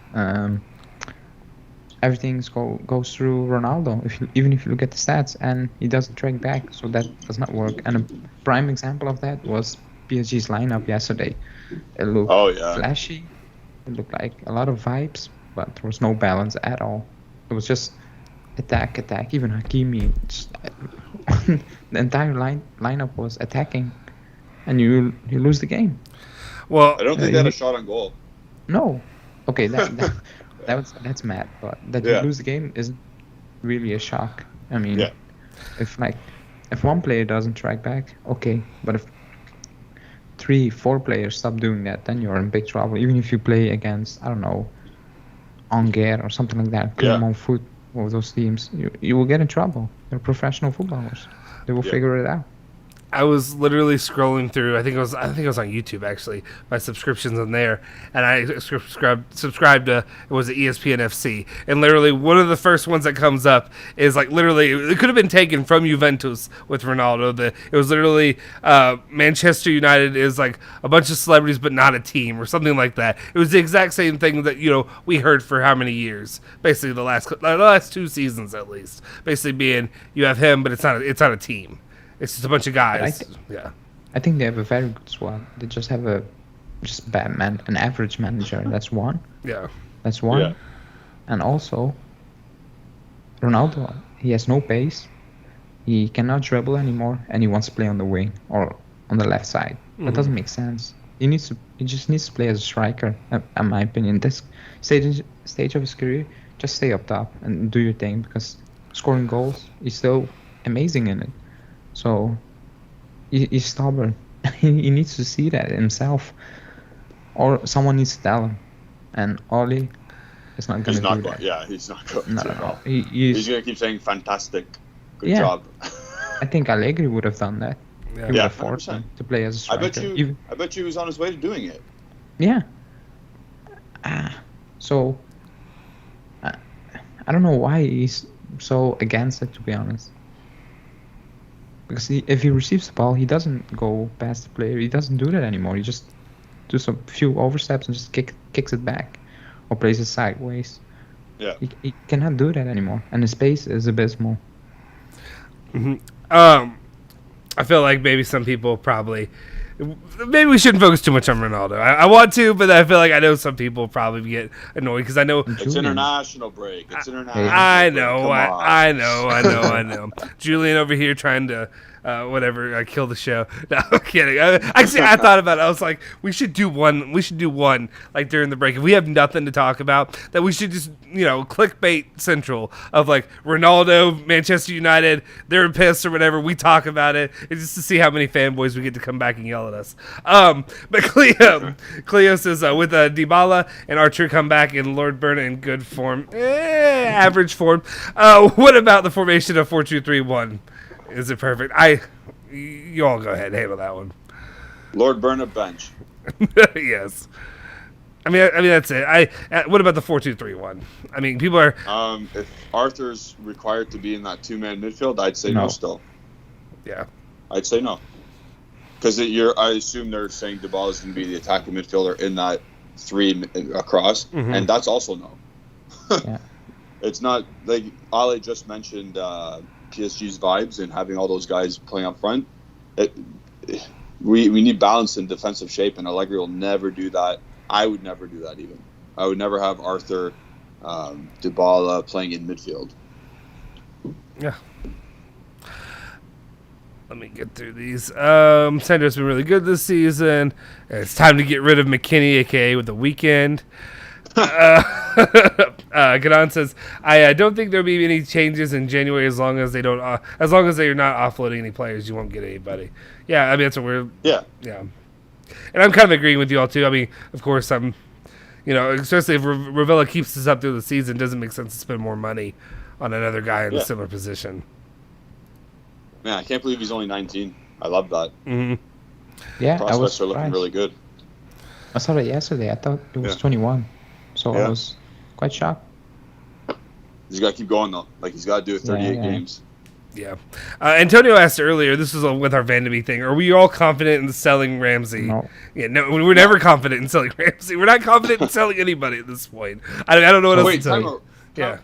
Everything goes through Ronaldo. Even if you look at the stats, and he doesn't track back, so that does not work. And a prime example of that was PSG's lineup yesterday. It looked flashy. It looked like a lot of vibes, but there was no balance at all. It was just attack. Even Hakimi, the entire lineup was attacking, and you lose the game. Well, I don't think they had a shot on goal. No. Okay, that's mad, but that you lose the game isn't really a shock. I mean, if one player doesn't track back, okay, but if 3-4 players stop doing that, then you're in big trouble. Even if you play against, I don't know, Angers or something like that, Clermont Foot, or those teams, you will get in trouble. They're professional footballers. They will figure it out. I was literally scrolling through. I think it was on YouTube actually. My subscriptions on there, and I subscribed to it was ESPN FC, and literally one of the first ones that comes up is like literally it could have been taken from Juventus with Ronaldo. It was literally Manchester United is like a bunch of celebrities but not a team or something like that. It was the exact same thing that we heard for how many years? Basically the last 2 seasons at least. Basically being you have him, but it's not a team. It's just a bunch of guys. I think they have a very good squad. They just have an average manager. That's one. Yeah. That's one. Yeah. And also, Ronaldo, he has no pace. He cannot dribble anymore, and he wants to play on the wing or on the left side. That doesn't make sense. He just needs to play as a striker, in my opinion. This stage of his career, just stay up top and do your thing, because scoring goals, he's still amazing in it. So he's stubborn. He needs to see that himself, or someone needs to tell him. And Oli is not going to do that. Yeah, he's not going No, to. no. He's going to keep saying fantastic, good job. I think Allegri would have done that. He would have forced 100%. him to play as a striker. I bet you he was on his way to doing it. Yeah. So I don't know why he's so against it, to be honest. Because if he receives the ball, he doesn't go past the player. He doesn't do that anymore. He just does a few oversteps and just kicks it back, or plays it sideways. Yeah. He cannot do that anymore, and his pace is abysmal. I feel like maybe some people maybe we shouldn't focus too much on Ronaldo. I want to, but I feel like I know some people probably get annoyed because I know it's international break. It's international. I know. Julian over here trying to kill the show. No, I'm kidding. Actually, I thought about it. I was like, we should do one like during the break. If we have nothing to talk about, that we should just clickbait central of like Ronaldo, Manchester United, they're pissed or whatever. We talk about it. It's just to see how many fanboys we get to come back and yell at us. But Cleo says with Dybala and Archer come back and Lord Burn in good form, average form. What about the formation of 4-2-3-1? Is it perfect? You all go ahead and handle that one. Lord Burnham bench. Yes. I mean that's it. What about the 4-2-3-1? I mean, people are. If Arthur's required to be in that 2-man midfield, I'd say no still. Yeah. I'd say no. Because I assume they're saying Dybala's going to be the attacking midfielder in that 3 across, and that's also no. Yeah. It's not like Ale just mentioned. PSG's vibes and having all those guys playing up front. We need balance in defensive shape, and Allegri will never do that. I would never do that even. I would never have Arthur, Dybala playing in midfield. Yeah. Let me get through these. Sandro's been really good this season. It's time to get rid of McKennie, aka with the weekend. Ganon says, I don't think there'll be any changes in January as long as they are not offloading any players. You won't get anybody. Yeah, I mean that's what we're. Yeah. And I'm kind of agreeing with you all too. I mean, of course, especially if Ravella keeps this up through the season, it doesn't make sense to spend more money on another guy in a similar position. Man, I can't believe he's only 19. I love that. Mm-hmm. Yeah, prospects are looking really good. I saw that yesterday. I thought it was 21. So I was quite shocked. He's got to keep going, though. Like, he's got to do 38 games. Yeah. Antonio asked earlier, this was with our Vanderby thing, are we all confident in selling Ramsey? No. Yeah, no, we're never confident in selling Ramsey. We're not confident in selling anybody at this point. I don't know what else to tell you.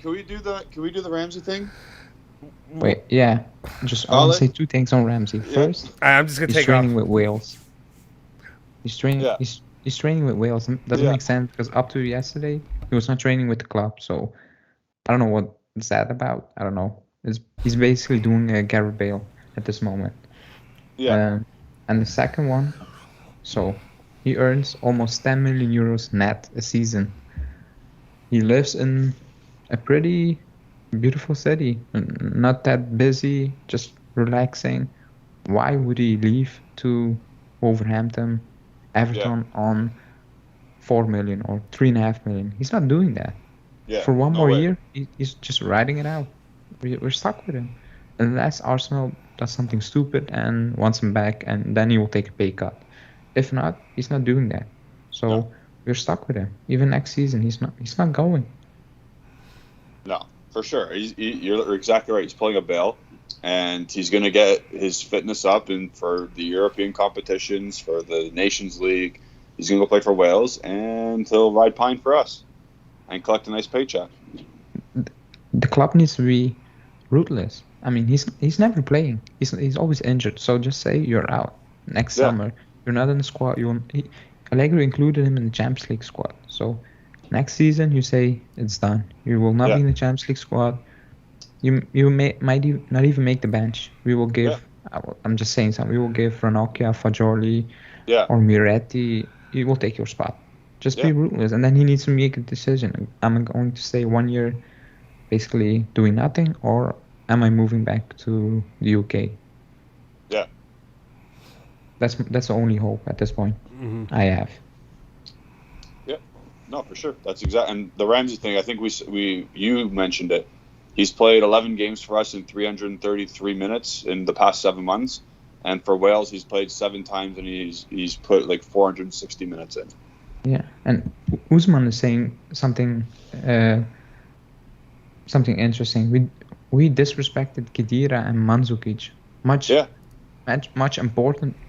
Can we do the Ramsey thing? Wait, yeah. I want to say 2 things on Ramsey. First, I'm just going to take off. He's training off. with Wales. He's training with Wales. It doesn't make sense because up to yesterday, he was not training with the club. So I don't know what's that about. I don't know. He's basically doing a Gareth Bale at this moment. Yeah. And the second one, so he earns almost 10 million euros net a season. He lives in a pretty beautiful city, not that busy, just relaxing. Why would he leave to Wolverhampton, Everton on 4 million or 3.5 million? He's not doing that. Yeah, for one no more way. year, he's just riding it out. We're stuck with him. Unless Arsenal does something stupid and wants him back, and then he will take a pay cut. If not, he's not doing that. So No. we're stuck with him. Even next season, he's not going. No, for sure. You're exactly right. He's pulling a bail, and he's going to get his fitness up, and for the European competitions, for the Nations League, he's going to go play for Wales, and he'll ride pine for us and collect a nice paycheck. The club needs to be ruthless. I mean, he's never playing. He's always injured. So just say you're out next summer. You're not in the squad. Allegri included him in the Champions League squad. So next season you say it's done. You will not be in the Champions League squad. You might not even make the bench. We will give. I'm just saying something. We will give Ranocchia, Fagioli, or Miretti. He will take your spot. Just be ruthless, and then he needs to make a decision. Am I going to stay 1 year, basically doing nothing, or am I moving back to the UK? Yeah. That's the only hope at this point I have. Yeah, no, for sure. That's exact. And the Ramsey thing, I think you mentioned it. He's played 11 games for us in 333 minutes in the past 7 months, and for Wales he's played 7 times and he's put like 460 minutes in. Yeah, and Usman is saying something interesting. We disrespected Khedira and Mandzukic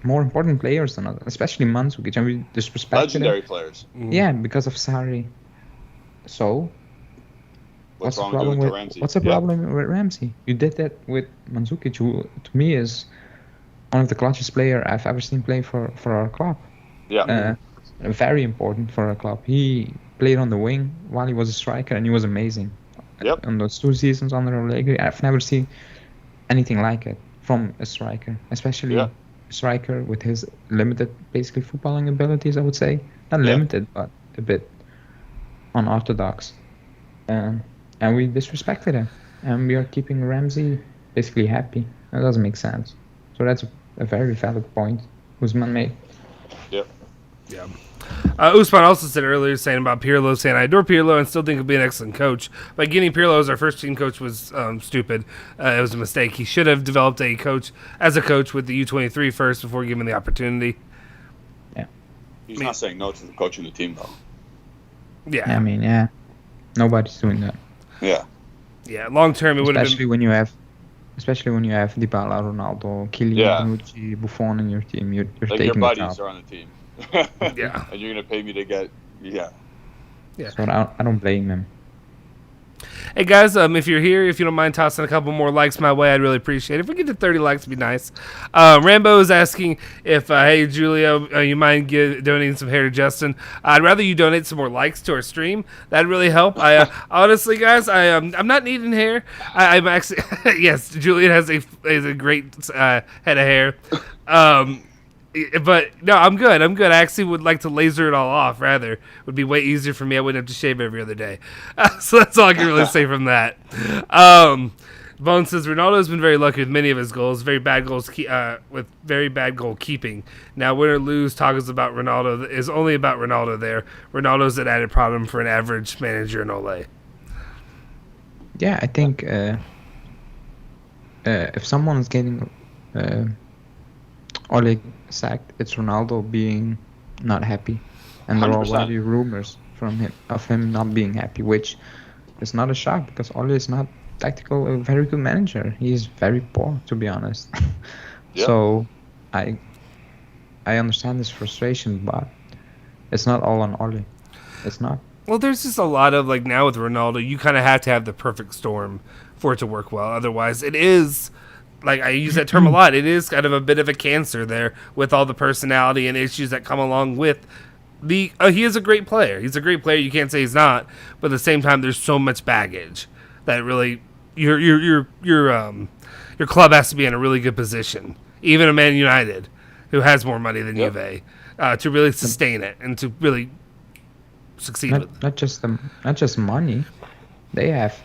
more important players than others, especially Mandzukic, and we disrespected legendary him. players. Yeah, because of Sarri. So what's the problem with Ramsey? What's the problem with Ramsey? You did that with Mandzukic, who to me is one of the clutchest players I've ever seen play for our club. Yeah. Very important for our club. He played on the wing while he was a striker, and he was amazing. Yep. In those 2 seasons under Allegri, I've never seen anything like it from a striker, especially a striker with his limited, basically, footballing abilities, I would say. Not limited, but a bit unorthodox. And we disrespected him. And we are keeping Ramsey basically happy. That doesn't make sense. So that's a very valid point Usman made. Yep. Yeah. Usman also said earlier, saying about Pirlo, saying, I adore Pirlo and still think he'll be an excellent coach. But getting Pirlo as our first team coach was stupid. It was a mistake. He should have developed a coach with the U23 first before giving the opportunity. Yeah. He's not saying no to coaching the team, though. Yeah. I mean, yeah. Nobody's doing that. Yeah. Yeah, long term it would have been... Especially when you have Dybala, Ronaldo, Kylian, Bonucci, Buffon in your team. You're like taking your buddies the job. are on the team. Yeah. And you're going to pay me to get... Yeah. So I don't blame him. Hey guys, if you're here, if you don't mind tossing a couple more likes my way, I'd really appreciate it. If we get to 30 likes, it'd be nice. Rambo is asking if, hey Julio, you mind donating some hair to Justin? I'd rather you donate some more likes to our stream. That'd really help. I honestly, guys, I'm not needing hair. I'm actually yes, Julian has a great head of hair. But no, I'm good. I actually would like to laser it all off. Rather, it would be way easier for me. I wouldn't have to shave every other day. So that's all I can really say from that. Bone says Ronaldo has been very lucky with many of his goals. Very bad goals with very bad goal keeping. Now, win or lose, talk is about Ronaldo. Is only about Ronaldo. There, Ronaldo's an added problem for an average manager in Ole. Yeah, I think if someone is getting Ole sacked, it's Ronaldo being not happy, and there are already rumors of him not being happy, which is not a shock because Ole is not a very good manager. He is very poor, to be honest. So I understand his frustration, but it's not all on Ole. It's not. Well, there's just a lot of, like, now with Ronaldo, you kind of have to have the perfect storm for it to work well. Otherwise, it is, like, I use that term a lot, it is kind of a bit of a cancer there with all the personality and issues that come along with the... he is a great player. He's a great player. You can't say he's not. But at the same time, there's so much baggage that really... Your club has to be in a really good position. Even a Man United, who has more money than Juve, to really sustain it and to really... succeed with it. Not just money. They have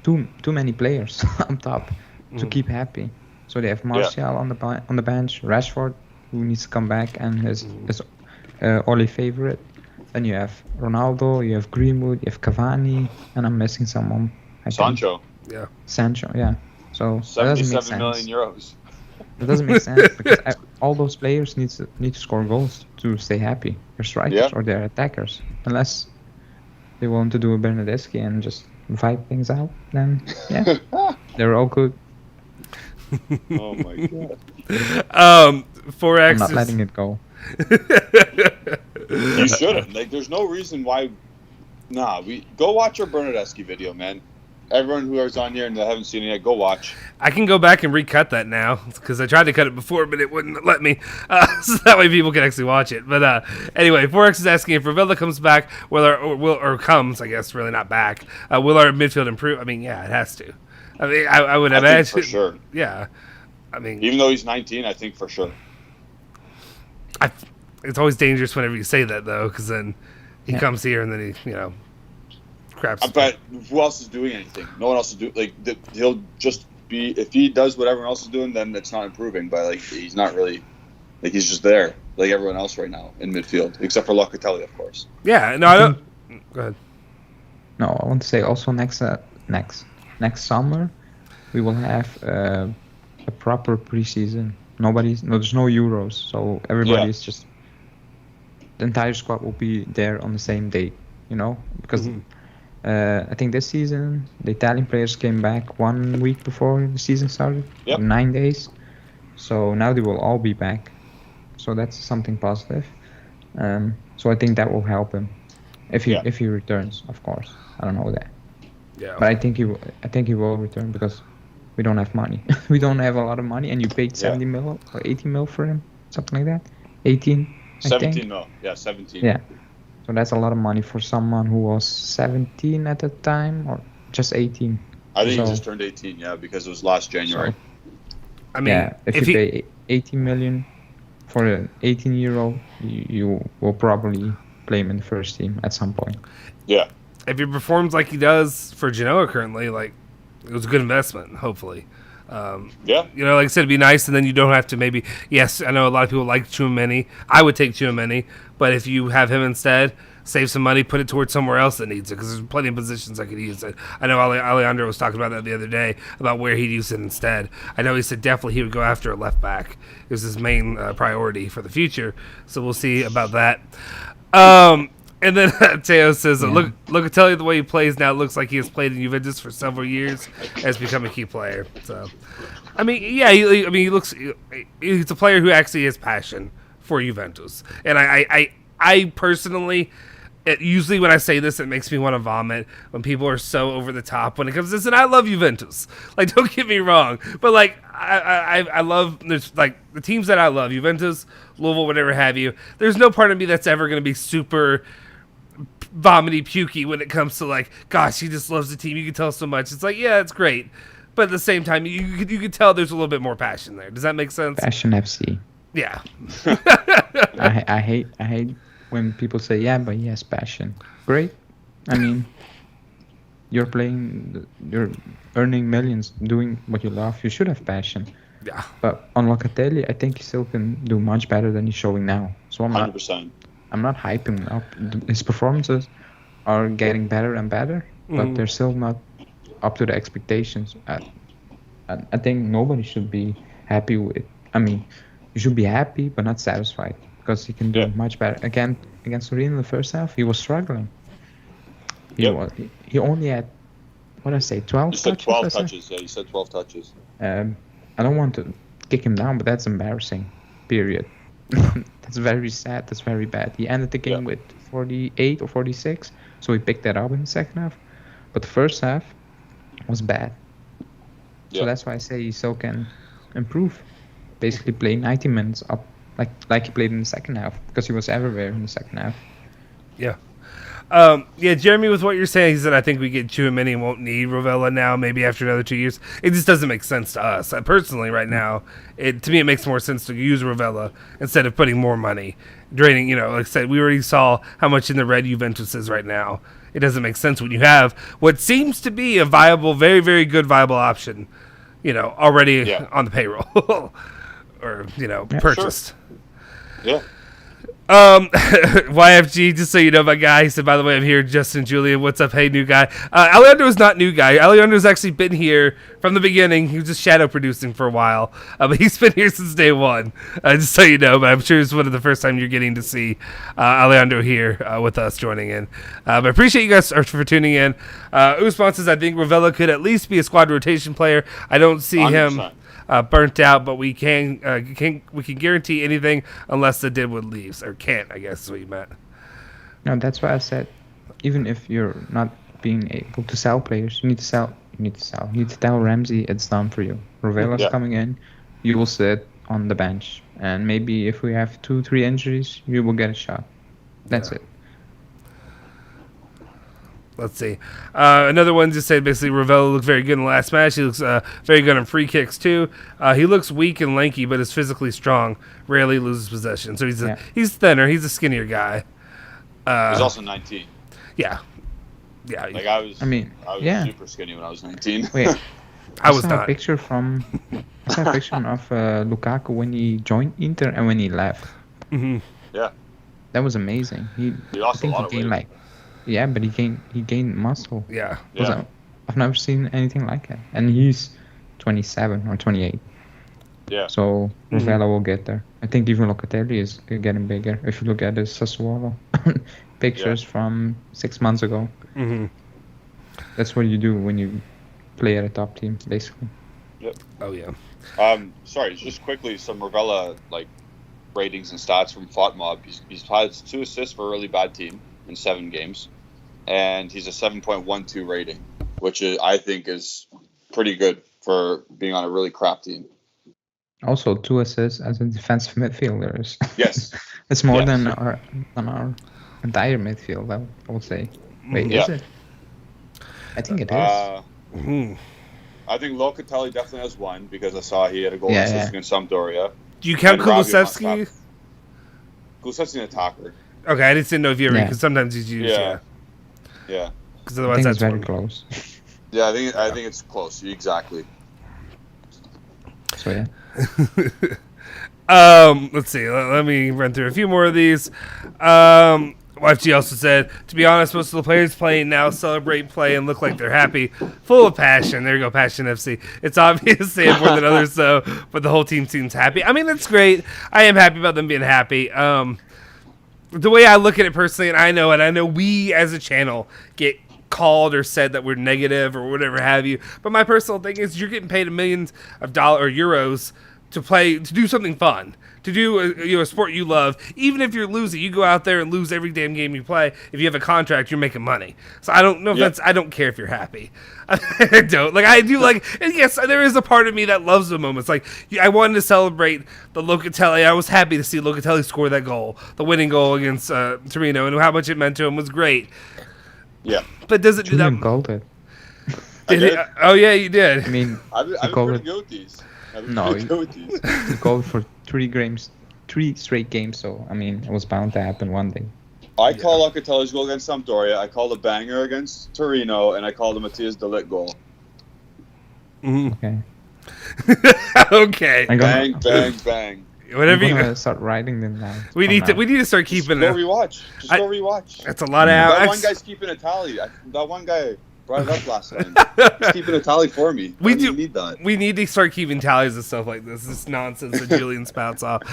too many players up top to keep happy. So they have Martial on the bench, Rashford, who needs to come back and his Ole favorite, Then you have Ronaldo, you have Greenwood, you have Cavani, and I'm missing someone. I think. Sancho, Yeah. Sancho, yeah. So that doesn't make 77 sense. million euros. It doesn't make sense because all those players need to score goals to stay happy. They're strikers or they're attackers. Unless they want to do a Bernadeschi and just vibe things out, then yeah, they're all good. Oh my god. 4X. I'm not letting it go. You shouldn't. Like, there's no reason why. Nah, we go watch our Bernadeschi video, man. Everyone who is on here and they haven't seen it yet, go watch. I can go back and recut that now because I tried to cut it before, but it wouldn't let me. So that way people can actually watch it. But anyway, 4X is asking if Ravella comes back, or comes, I guess, really not back. Will our midfield improve? I mean, yeah, it has to. I mean, I would imagine think for sure. Yeah, I mean, Even though he's 19, I think for sure. it's always dangerous whenever you say that though, because then he comes here and then he, craps. But who else is doing anything? No one else is doing. Like, he'll just be. If he does what everyone else is doing, then it's not improving. But like, he's not really. Like, he's just there, like everyone else right now in midfield, except for Locatelli, of course. Yeah, no, I don't. Go ahead. No, I want to say also next summer we will have a proper preseason. There's no Euros, so everybody is just. The entire squad will be there on the same date, because. I think this season the Italian players came back 1 week before the season started, 9 days. So now they will all be back. So that's something positive. So I think that will help him if he returns, of course. I don't know that. Yeah. But I think he will return because we don't have money. We don't have a lot of money, and you paid 70 mil or 80 mil for him, something like that. 18. 17 mil. Yeah, 17. Yeah. So that's a lot of money for someone who was 17 at the time, or just 18. I think he just turned 18, because it was last January. So, I mean, if you pay 80 million for an 18-year-old, you will probably play him in the first team at some point. Yeah. If he performs like he does for Genoa currently, like, it was a good investment, hopefully. Like I said, it'd be nice, and then you don't have to maybe. Yes, I know a lot of people like Tchouaméni. I would take Tchouaméni, but if you have him instead, save some money, put it towards somewhere else that needs it, because there's plenty of positions I could use it. I know Alejandro was talking about that the other day about where he'd use it instead. I know he said definitely he would go after a left back. It was his main priority for the future, so we'll see about that. And then Teo says, Locatelli, the way he plays now, looks like he has played in Juventus for several years, has become a key player. So, I mean, yeah, he looks. He's a player who actually has passion for Juventus, and I personally, usually when I say this, it makes me want to vomit when people are so over the top when it comes to this. And I love Juventus. Like, don't get me wrong, but like I love. There's like the teams that I love, Juventus, Louisville, whatever have you. There's no part of me that's ever going to be super vomity pukey when it comes to like, gosh, he just loves the team. You can tell so much. It's like, yeah, it's great, but at the same time, you can tell there's a little bit more passion there. Does that make sense? Passion FC. Yeah. I hate when people say, yeah, but he has passion. Great. I mean, you're earning millions doing what you love. You should have passion. Yeah. But on Locatelli, I think he still can do much better than he's showing now. So 100%. I'm not hyping him up. His performances are getting better and better, but they're still not up to the expectations. I think nobody should be happy with. I mean, you should be happy, but not satisfied, because he can do much better. Again, against Torino in the first half, he was struggling. He only had, 12 touches? Said 12 touches. Yeah, you said 12 touches. I don't want to kick him down, but that's embarrassing. Period. That's very sad. That's very bad. He ended the game with 48 or 46, so he picked that up in the second half. But the first half was bad. So that's why I say he still can improve. Basically play 90 minutes up like he played in the second half, because he was everywhere in the second half. Yeah. Jeremy, with what you're saying, he said, I think we get Tchouaméni and won't need Rovella now, maybe after another 2 years. It just doesn't make sense to us. Personally, right now, to me, it makes more sense to use Rovella instead of putting more money. Draining, like I said, we already saw how much in the red Juventus is right now. It doesn't make sense when you have what seems to be a viable, very, very good viable option, already on the payroll or, purchased. Sure. Yeah. YFG, just so you know, my guy, he said, by the way, I'm here, Justin Julian. What's up? Hey, new guy. Alejandro's not new guy. Alejandro's actually been here from the beginning. He was just shadow producing for a while, but he's been here since day one, just so you know. But I'm sure it's one of the first time you're getting to see Alejandro here with us joining in. But I appreciate you guys for tuning in. Usman says, I think Ravella could at least be a squad rotation player. I don't see 100%. him burnt out, but we can guarantee anything unless the Deadwood leaves, or can't, I guess is what you meant. No, that's why I said, even if you're not being able to sell players, you need to sell. You need to tell Ramsey it's done for you. Ravella's coming in, you will sit on the bench, and maybe if we have 2-3 injuries, you will get a shot. That's it. Let's see. Another one just said basically Ravella looked very good in the last match. He looks very good on free kicks too. He looks weak and lanky, but is physically strong. Rarely loses possession. So he's thinner. He's a skinnier guy. He's also 19. Yeah. Like I was super skinny when I was 19. Wait, I was saw not. a picture of Lukaku when he joined Inter and when he left. Mm-hmm. Yeah. That was amazing. He lost a lot of weight. But he gained muscle. Yeah. I've never seen anything like it. And he's 27 or 28. Yeah. So Ravella will get there. I think even Locatelli is getting bigger. If you look at his Sassuolo pictures from 6 months ago. Mm-hmm. That's what you do when you play at a top team, basically. Yep. Oh, yeah. Sorry, just quickly, some Ravella ratings and stats from FotMob. He's had 2 assists for a really bad team in 7 games, and he's a 7.12 rating, which I think is pretty good for being on a really crap team. Also, 2 assists as a defensive midfielder. Yes. It's more than our entire midfield, I would say. Wait, is it? I think it is. I think Locatelli definitely has 1 because I saw he had a goal assist against Sampdoria. Do you count Kulusevski? Kulusevski's an attacker. Okay, I just didn't know if you ever, because sometimes he's used. Yeah. Because otherwise, that's that's very close. Yeah, I think it's close. Exactly. So yeah. Let's see. Let me run through a few more of these. YFG also said, to be honest, most of the players playing now celebrate play and look like they're happy, full of passion. There you go, Passion FC. It's obvious they have more than others, though, but the whole team seems happy. I mean, that's great. I am happy about them being happy. The way I look at it personally, and I know we as a channel get called or said that we're negative or whatever have you, but my personal thing is you're getting paid millions of dollars or euros to do something fun, to do a sport you love. Even if you're losing, you go out there and lose every damn game you play. If you have a contract, you're making money. So I don't know if I don't care if you're happy. I don't. I do and yes, there is a part of me that loves the moments. I wanted to celebrate the Locatelli. I was happy to see Locatelli score that goal, the winning goal against Torino, and how much it meant to him was great. Yeah. But does it do that? Gold it. Oh yeah, you did. I mean, I've been pretty good with these. He called for 3 straight games. So I mean, it was bound to happen one day. I call Locatelli's goal against Sampdoria. I called a banger against Torino, and I called a Matthias de Ligt goal. Okay. Okay. Bang, bang, bang. Whatever I'm gonna start writing them now. We need to start keeping Just go rewatch. That's a lot of That one guy's keeping a tally. That one guy brought it up last time. He's keeping a tally for me. We need that. We need to start keeping tallies and stuff like this. This nonsense that Julian spouts off.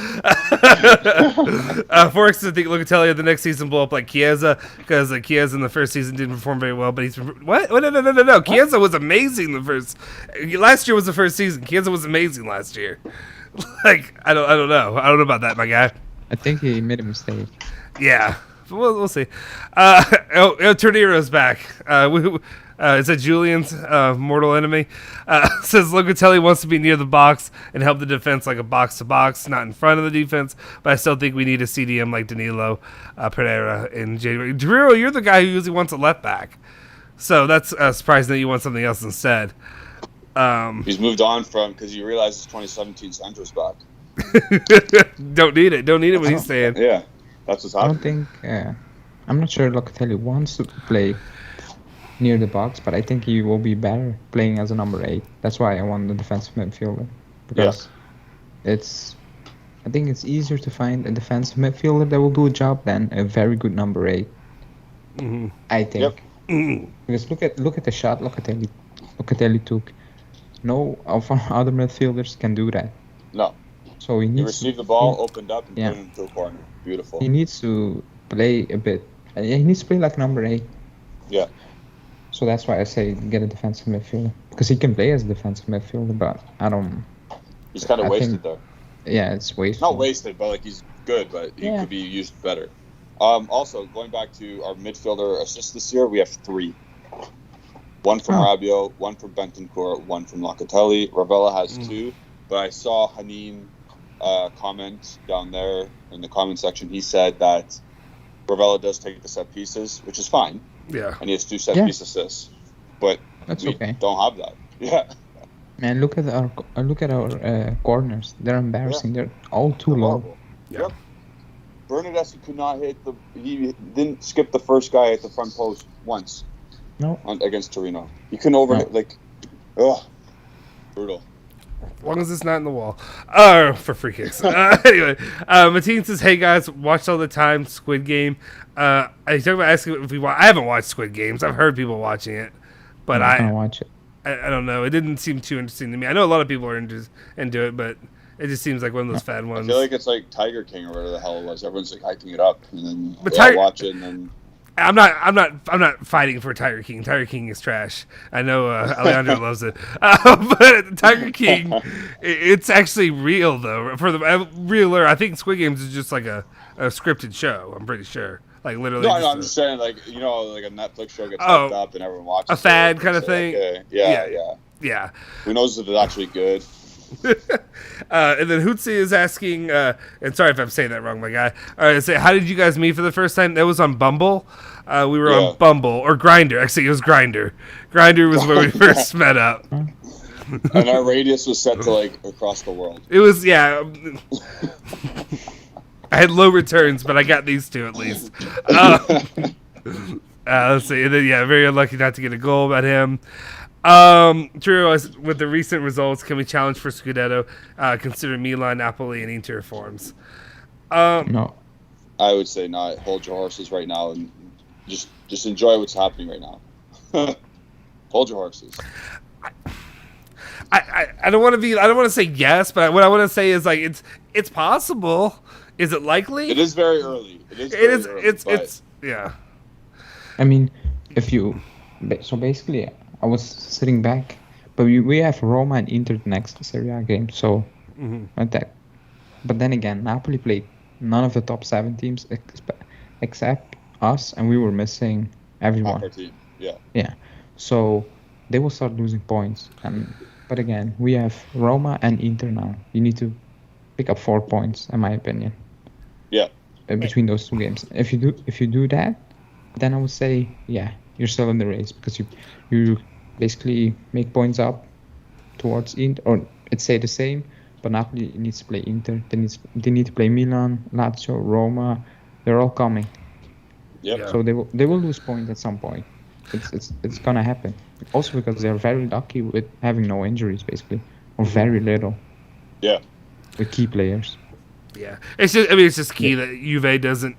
Forex to think Locatelli the next season blow up like Chiesa, because Chiesa in the first season didn't perform very well. But what? No. Chiesa was amazing last year was the first season. Chiesa was amazing last year. I don't know. I don't know about that, my guy. I think he made a mistake. Yeah. We'll see. Torniro's back. Is that Julian's mortal enemy? Says Locatelli wants to be near the box and help the defense like a box-to-box, not in front of the defense, but I still think we need a CDM like Danilo Pereira in January. Torino, you're the guy who usually wants a left back. So that's surprising that you want something else instead. He's moved on because you realize his 2017 Sancho's back. Don't need it when he's saying. Yeah. That's what's happening. I don't think. I'm not sure Locatelli wants to play near the box, but I think he will be better playing as a number 8. That's why I want the defensive midfielder, because it's I think it's easier to find a defensive midfielder that will do a job than a very good number 8. I think. Because look at the shot Locatelli took. No of our other midfielders can do that. No. So he received the ball, opened up, and put it into a corner. Beautiful. He needs to play a bit. He needs to play like number 8. Yeah. So that's why I say get a defensive midfielder. Because he can play as a defensive midfielder, but I don't... He's kind of wasted there. Yeah, it's wasted. Not wasted, but like he's good, but he could be used better. Also, going back to our midfielder assists this year, we have 3. One from Rabiot, one from Bentancur, one from Locatelli. Ravella has 2, but I saw Hanin comment down there in the comment section. He said that Ravella does take the set pieces, which is fine. Yeah. And he has 2 set piece assists, but we don't have that. Yeah. Man, look at our corners. They're embarrassing. They're all too low. Yep. Bernadeschi could not hit he didn't skip the first guy at the front post once. No. Against Torino. He couldn't overhit, brutal. As long as it's not in the wall. For free kicks. Anyway, Mateen says, "Hey guys, watched all the time Squid Game." I talked about asking if I haven't watched Squid Games. I've heard people watching it, but I'm gonna watch it. I don't know. It didn't seem too interesting to me. I know a lot of people are into it, but it just seems like one of those fad ones. I feel like it's like Tiger King or whatever the hell it was. Everyone's like hyping it up, and then watch it, and then. I'm not fighting for Tiger King. Tiger King is trash. I know Alejandro loves it, but Tiger King, it's actually real though. For the realer, I think Squid Games is just like a scripted show. I'm pretty sure, like literally. No, I'm just saying, like like a Netflix show gets hyped up and everyone watches. A fad kind of thing. Okay. Yeah. Who knows if it's actually good? And then Hootsie is asking, and sorry if I'm saying that wrong, my guy. How did you guys meet for the first time? That was on Bumble. We were on Bumble or Grindr. Actually, it was Grindr. Grindr was where we first met up. And our radius was set to like across the world. It was I had low returns, but I got these 2 at least. Let's see. And then, very unlucky not to get a goal about him. Drew, with the recent results, can we challenge for Scudetto? Consider Milan, Napoli, and Inter forms. No. I would say not. Hold your horses right now and just enjoy what's happening right now. Hold your horses. I don't want to say yes, but what I want to say is like it's possible. Is it likely? It is very early. It's yeah. I mean, basically, I was sitting back, but we have Roma and Inter the next Serie A game, so not that. But then again, Napoli played none of the top 7 teams except us, and we were missing everyone. Our team. Yeah. Yeah. So they will start losing points, but again, we have Roma and Inter now. You need to pick up 4 points, in my opinion. Yeah. Between those 2 games, if you do that, then I would say you're still in the race because you basically make points up towards Inter, or it's the same, but Napoli needs to play Inter. They need to play Milan, Lazio, Roma. They're all coming. Yep. So they will lose points at some point. It's gonna happen. Also because they're very lucky with having no injuries, basically, or very little. Yeah. With key players. Yeah, it's just key that Juve doesn't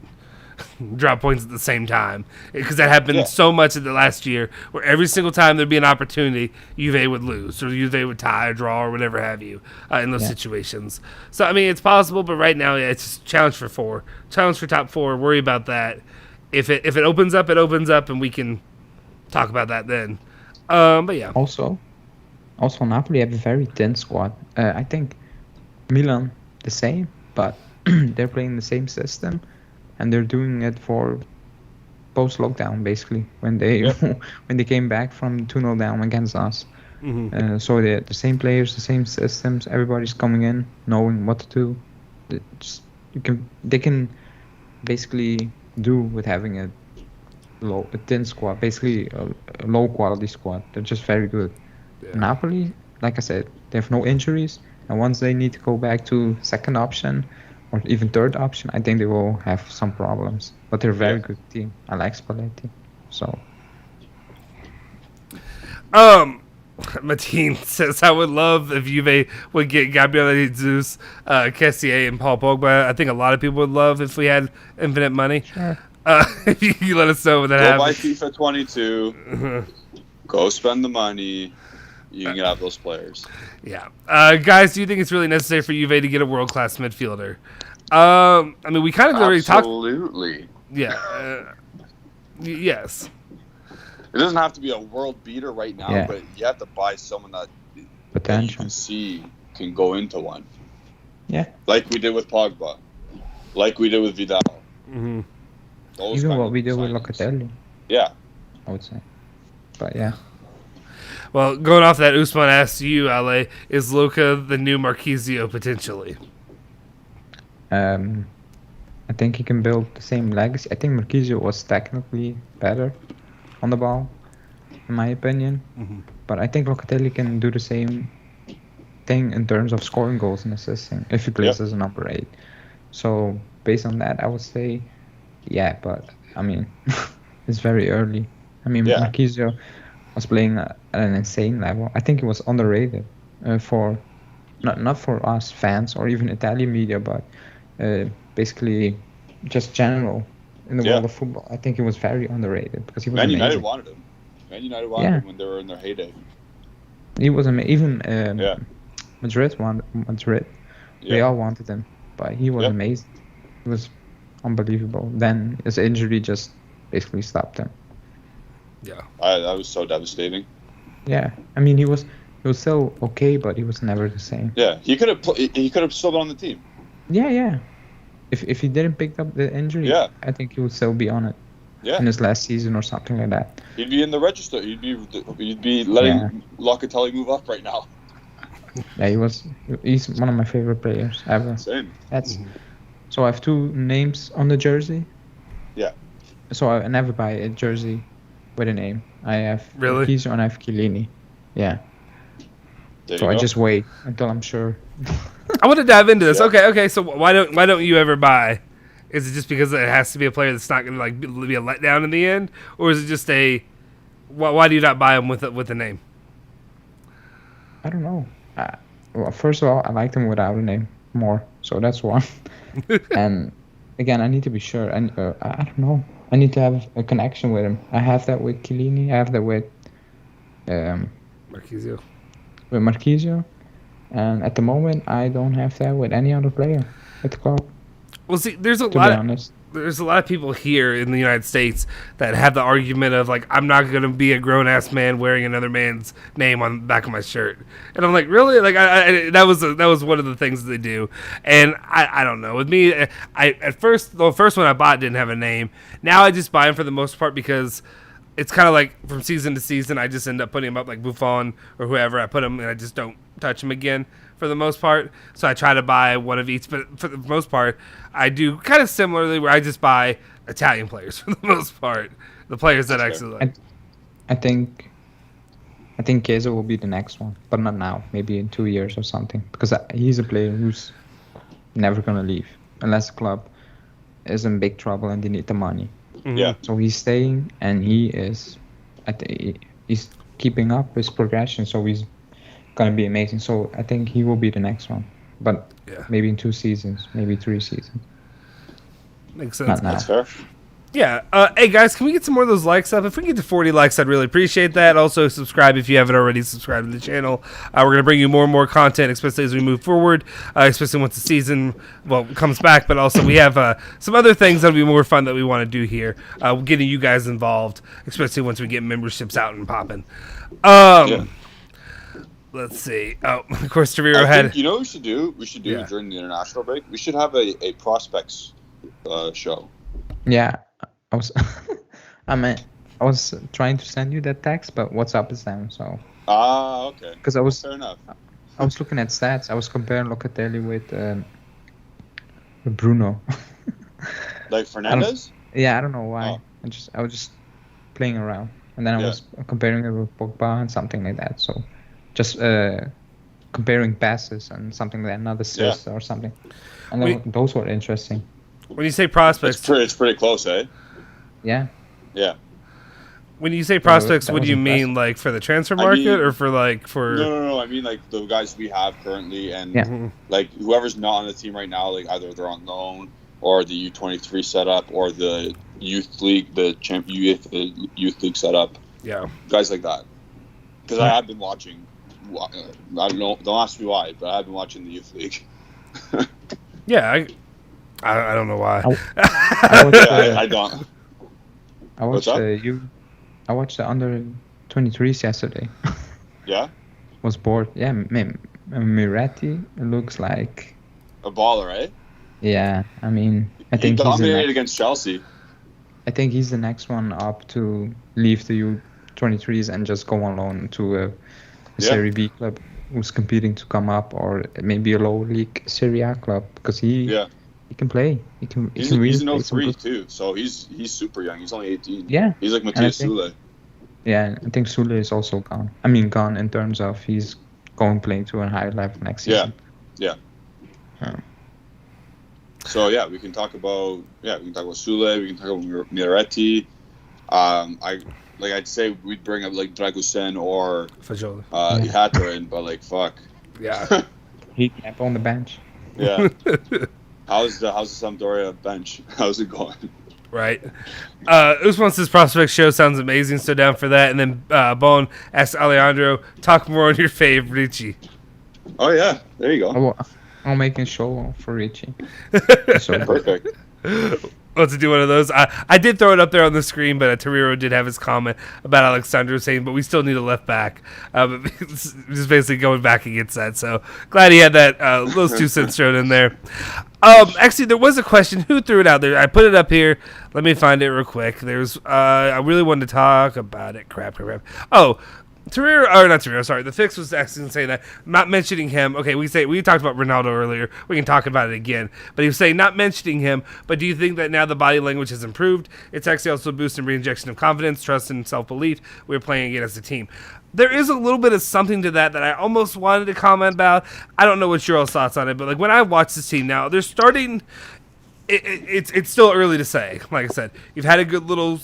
drop points at the same time, because that happened so much in the last year where every single time there'd be an opportunity, Juve would lose or Juve would tie or draw or whatever have you in those situations. So I mean, it's possible, but right now it's just challenge for 4, challenge for top 4. Worry about that. If it opens up, it opens up, and we can talk about that then. But yeah. Also Napoli have a very thin squad. I think Milan the same, but they're playing the same system. And they're doing it for post-lockdown, basically, when they came back from 2-0 down against us. So they're the same players, the same systems. Everybody's coming in, knowing what to do. They can basically do with having a thin squad, basically a low-quality squad. They're just very good. Yeah. Napoli, like I said, they have no injuries, and once they need to go back to second option or even third option, I think they will have some problems. But they're a very good team. I like Spalletti. So. Mateen says, I would love if Juve would get Gabriel Jesus, Kessié, and Paul Pogba. I think a lot of people would love if we had infinite money. Sure. If you let us know when that Go buy happens. FIFA 22. Go spend the money. You can have those players. Yeah. Guys, do you think it's really necessary for Juve to get a world-class midfielder? I mean, we kind of already talked. Absolutely. Yeah. Yes. It doesn't have to be a world beater right now, but you have to buy someone that you can see can go into one. Yeah. Like we did with Pogba. Like we did with Vidal. Mm-hmm. Even what we did with Locatelli. Yeah. I would say. But yeah. Well, going off that, Usman asked you, Ale, is Luka the new Marquisio potentially? I think he can build the same legacy. I think Marquisio was technically better on the ball, in my opinion. Mm-hmm. But I think Locatelli can do the same thing in terms of scoring goals and assisting if he plays as a number 8. So based on that, I would say, yeah. But I mean, it's very early. I mean, Marquisio was playing at an insane level. I think he was underrated for not for us fans or even Italian media, but basically just general in the world of football. I think he was very underrated because he was amazing. United wanted him. Man United wanted him when they were in their heyday. He was amazing. Even Madrid wanted Madrid. Yeah. They all wanted him, but he was amazing. He was unbelievable. Then his injury just basically stopped him. Yeah, that was so devastating. Yeah, I mean he was still okay, but he was never the same. Yeah, he could have still been on the team. Yeah. If he didn't pick up the injury, I think he would still be on it. Yeah. In his last season or something like that. He'd be in the register. He'd be letting Locatelli move up right now. Yeah, he's one of my favorite players ever. Same. So I have 2 names on the jersey. Yeah. So I never buy a jersey with a name. I have Marquisio and I have Chiellini. Yeah. So I just wait until I'm sure. I want to dive into this. Okay. So why don't you ever buy? Is it just because it has to be a player that's not going to be a letdown in the end, or is it just why do you not buy him with a name? I don't know. Well, first of all, I liked him without a name more, so that's one. And again, I need to be sure. And I don't know. I need to have a connection with him. I have that with Chiellini. I have that with Marquisio. With Marquisio, and at the moment, I don't have that with any other player at the club. Well, see, there's a lot of people here in the United States that have the argument of I'm not gonna be a grown ass man wearing another man's name on the back of my shirt, and I'm like, really? That was one of the things they do, and I don't know. With me, the first one I bought didn't have a name. Now I just buy them for the most part because it's kind of like from season to season, I just end up putting them up like Buffon or whoever. I put them and I just don't touch them again for the most part. So I try to buy one of each, but for the most part, I do kind of similarly where I just buy Italian players for the most part. The players that I actually like. I think Chiesa will be the next one, but not now. Maybe in 2 years or something, because he's a player who's never gonna leave unless the club is in big trouble and they need the money. Mm-hmm. Yeah. So he's staying, and he's keeping up his progression. So he's gonna be amazing. So I think he will be the next one, but maybe in 2 seasons, maybe 3 seasons. Makes sense. That's fair. Yeah. Hey guys, can we get some more of those likes up? If we can get to 40 likes, I'd really appreciate that. Also, subscribe if you haven't already subscribed to the channel. We're going to bring you more and more content, especially as we move forward, especially once the season comes back. But also, we have some other things that'll be more fun that we want to do here, getting you guys involved, especially once we get memberships out and popping. Let's see. Oh, of course, Torino had. You know what we should do? We should do during the international break. We should have a prospects show. Yeah. I was trying to send you that text, but WhatsApp is down, so. Okay. Because fair enough. I was looking at stats. I was comparing Locatelli with Bruno. Like Fernandez? I don't know why. I was just playing around, and then I was comparing it with Pogba and something like that. So, just comparing passes and something like that, not assists or something. And those were interesting. When you say prospects, it's pretty close, eh? Yeah. Yeah. When you say prospects, that what do was you impressive. mean? Like for the transfer market, or for No. I mean, like the guys we have currently, and Yeah. like whoever's not on the team right now, like either they're on loan or the U23 setup or the youth league, the youth league setup. Yeah. Guys like that. Because I have been watching. I don't know. Don't ask me why, but I've been watching the youth league. Yeah, I don't know why. I watched, I don't. I watched I watched the under 23s yesterday. Yeah. Was bored. Yeah, Miretti looks like A baller, right? Yeah, I mean, I He think dominated against Chelsea. I think he's the next one up to leave the U23s and just go on loan to a Serie B club who's competing to come up, or maybe a lower league Serie A club, because he can play. He's an 03 too, so he's super young. He's only 18. Yeah, he's like Matthias Sule. Yeah, I think Sule is also gone. I mean, gone in terms of he's going playing to a higher level next season. Yeah. So we can talk about Sule. We can talk about Miretti. I'd say we'd bring up like Dragusin or Fagioli. Hatter in, but like fuck. Yeah. He kept on the bench. Yeah. How's the Sampdoria bench? How's it going? Right. Usman's prospect show sounds amazing, so down for that. And then Bone asks Alejandro, talk more on your fave, Ricci. Oh yeah, there you go. I'll make a show for Ricci. So perfect. Let's do one of those. I did throw it up there on the screen, but Torino did have his comment about Alexandro saying, but we still need a left back. Just basically going back against that. So glad he had that those 2 cents thrown in there. Actually, there was a question. Who threw it out there? I put it up here. Let me find it real quick. There's I really wanted to talk about it. Crap. Oh, the Fix was actually saying that, not mentioning him. Okay, we talked about Ronaldo earlier. We can talk about it again. But he was saying not mentioning him, but do you think that now the body language has improved? It's actually also boosting reinjection of confidence, trust, and self-belief. We're playing again as a team. There is a little bit of something to that I almost wanted to comment about. I don't know what your thoughts on it, but like when I watch this team now, they're starting. It's still early to say. Like I said, you've had a good little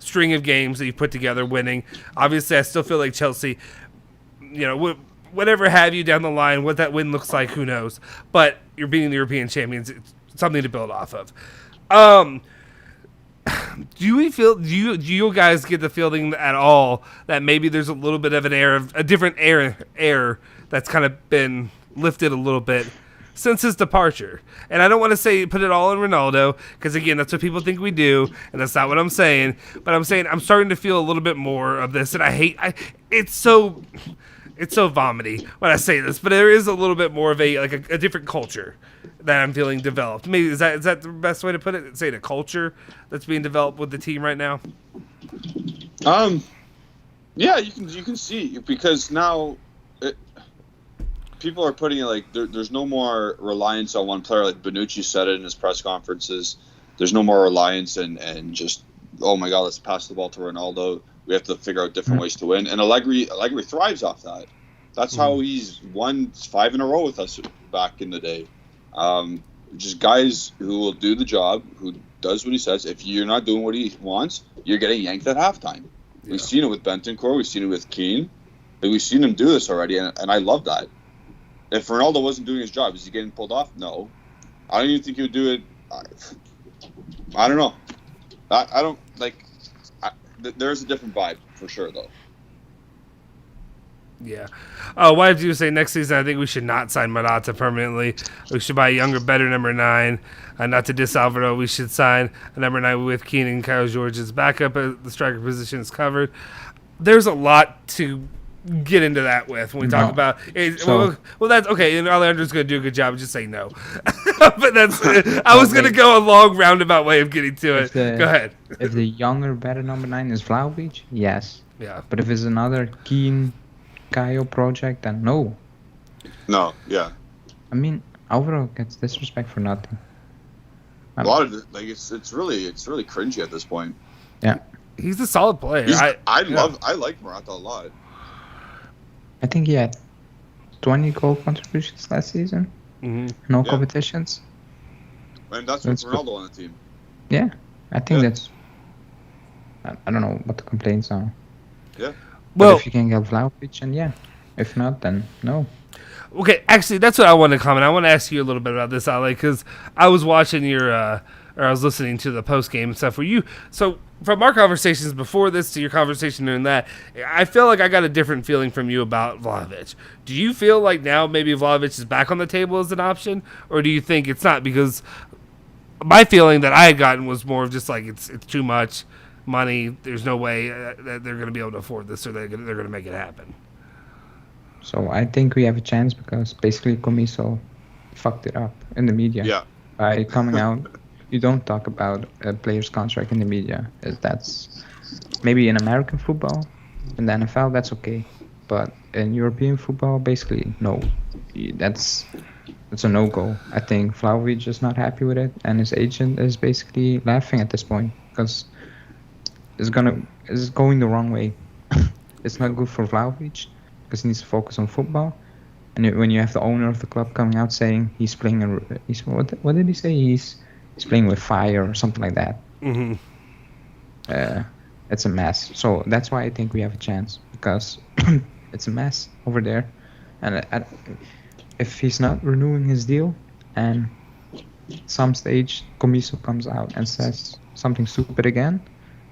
string of games that you put together, winning. Obviously, I still feel like Chelsea, whatever have you down the line, what that win looks like, who knows? But you're beating the European champions. It's something to build off of. Do you guys get the feeling at all that maybe there's a little bit of a different air that's kind of been lifted a little bit since his departure? And I don't want to say put it all on Ronaldo, because again, that's what people think we do, and that's not what I'm saying. But I'm saying I'm starting to feel a little bit more of this, and it's so vomity when I say this, but there is a little bit more of a different culture that I'm feeling developed. Maybe is that the best way to put it? Say the culture that's being developed with the team right now. Yeah, you can see, because now people are putting it like there's no more reliance on one player. Like Bonucci said it in his press conferences. There's no more reliance and just, oh my God, let's pass the ball to Ronaldo. We have to figure out different ways to win. And Allegri thrives off that. That's how he's won 5 in a row with us back in the day. Just guys who will do the job, who does what he says. If you're not doing what he wants, you're getting yanked at halftime. Yeah. We've seen it with Bentancur. We've seen it with Kean. We've seen him do this already, and I love that. If Ronaldo wasn't doing his job, is he getting pulled off? No. I don't even think he would do it. I don't know. I don't like. There's a different vibe for sure, though. Yeah. Why did you say next season? I think we should not sign Morata permanently. We should buy a younger, better number 9. Not to diss Alvaro, we should sign a number 9 with Kean and Kyle George's backup. The striker position is covered. There's a lot to get into that with when we talk about it. Well, that's okay, and Alejandro's going to do a good job of just saying no. But that's I was going to go a long roundabout way of getting to it. Go ahead. If the younger, better number 9 is Vlahovic, yes. Yeah. But if it's another Kean, Kyle project, then no. No, yeah. I mean, Alvaro gets disrespect for nothing. A lot of it's really cringy at this point. Yeah. He's a solid player. I like Morata a lot. I think he had 20 goal contributions last season. Mm-hmm. No competitions. And that's with Ronaldo on the team. Yeah, I think I don't know what the complaints are. Yeah. But Well, if you can get Vlahovic, and yeah. If not, then no. okay, actually, that's what I want to comment. I want to ask you a little bit about this, Ale, because I was watching your, or I was listening to the post game and stuff. So from our conversations before this to your conversation during that, I feel like I got a different feeling from you about Vlahovic. Do you feel like now maybe Vlahovic is back on the table as an option, or do you think it's not? Because my feeling that I had gotten was more of just like it's too much money. There's no way that they're going to be able to afford this, or they're going to make it happen. So I think we have a chance because basically Comiso fucked it up in the media. Yeah. By coming out, you don't talk about a player's contract in the media. That's maybe in American football, in the NFL, that's okay. But in European football, basically, no. That's a no-go. I think Vlahovic is not happy with it, and his agent is basically laughing at this point because it's going the wrong way. It's not good for Vlahovic because he needs to focus on football. And when you have the owner of the club coming out saying he's playing, what did he say? He's playing with fire or something like that. Mm-hmm. It's a mess. So that's why I think we have a chance because it's a mess over there. And if he's not renewing his deal, and some stage Comiso comes out and says something stupid again,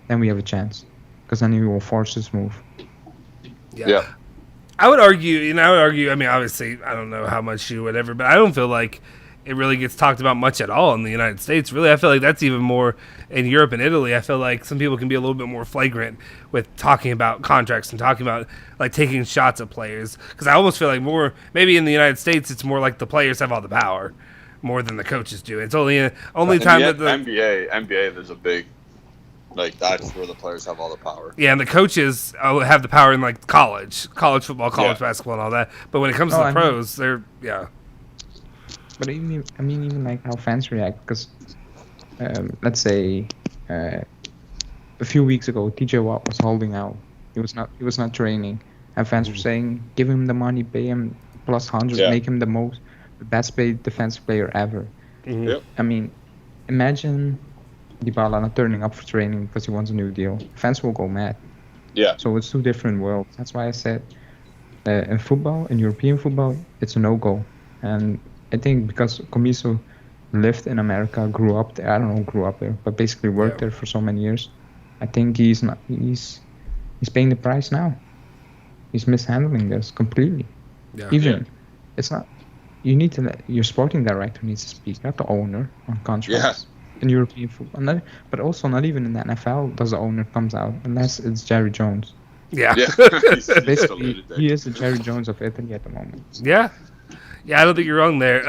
then we have a chance because then he will force this move. Yeah. I would argue, I mean, obviously, I don't know how much you whatever, but I don't feel like it really gets talked about much at all in the United States. Really, I feel like that's even more in Europe and Italy. I feel like some people can be a little bit more flagrant with talking about contracts and talking about like taking shots at players. Because I almost feel like maybe in the United States, it's more like the players have all the power more than the coaches do. It's only time that the NBA, there's a big. Like, that's where the players have all the power. Yeah, and the coaches have the power in, like, college football, college basketball, and all that. But when it comes to the pros, they're, yeah. But even like how fans react, because let's say a few weeks ago, TJ Watt was holding out. He was not training, and fans were saying, give him the money, pay him plus 100, make him the best paid defensive player ever. Mm-hmm. Yep. I mean, imagine Dybala not turning up for training because he wants a new deal. Fans will go mad. Yeah. So it's two different worlds. That's why I said in football, in European football, it's a no-go. And I think because Comiso lived in America, grew up there, but basically worked there for so many years, I think he's paying the price now. He's mishandling this completely. Yeah. It's not. Your sporting director needs to speak, not the owner on contracts. Yeah. In European football, but also not even in the NFL does the owner comes out unless it's Jerry Jones. Yeah. Basically, he is the Jerry Jones of Italy at the moment. Yeah, I don't think you're wrong there.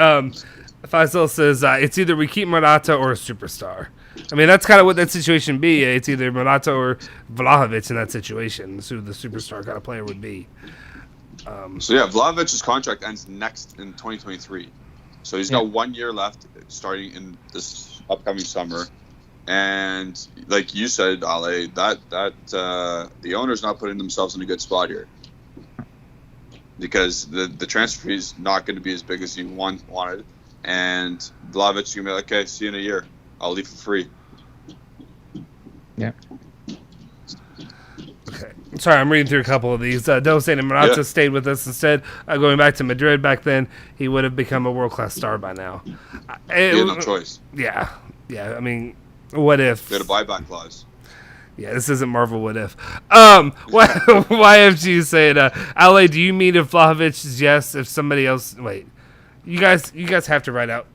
Faisal says it's either we keep Morata or a superstar. I mean, that's kind of what that situation be. It's either Morata or Vlahovic in that situation. So the superstar kind of player would be. Vlahovic's contract ends next in 2023. So he's got 1 year left, starting in this upcoming summer, and like you said, Ale, that the owner's not putting themselves in a good spot here because the transfer fee is not going to be as big as you wanted, and Vlahovic's gonna be like, okay, see you in a year. I'll leave for free. Yeah. Okay. Sorry, I'm reading through a couple of these. Del saying Morata stayed with us instead. Going back to Madrid back then, he would have become a world-class star by now. He had no choice. Yeah. I mean, what if? They had a buyback clause. Yeah, this isn't Marvel. What if? YFG saying, Ale, do you mean if Vlahovic is yes? If somebody else, wait, you guys have to write out.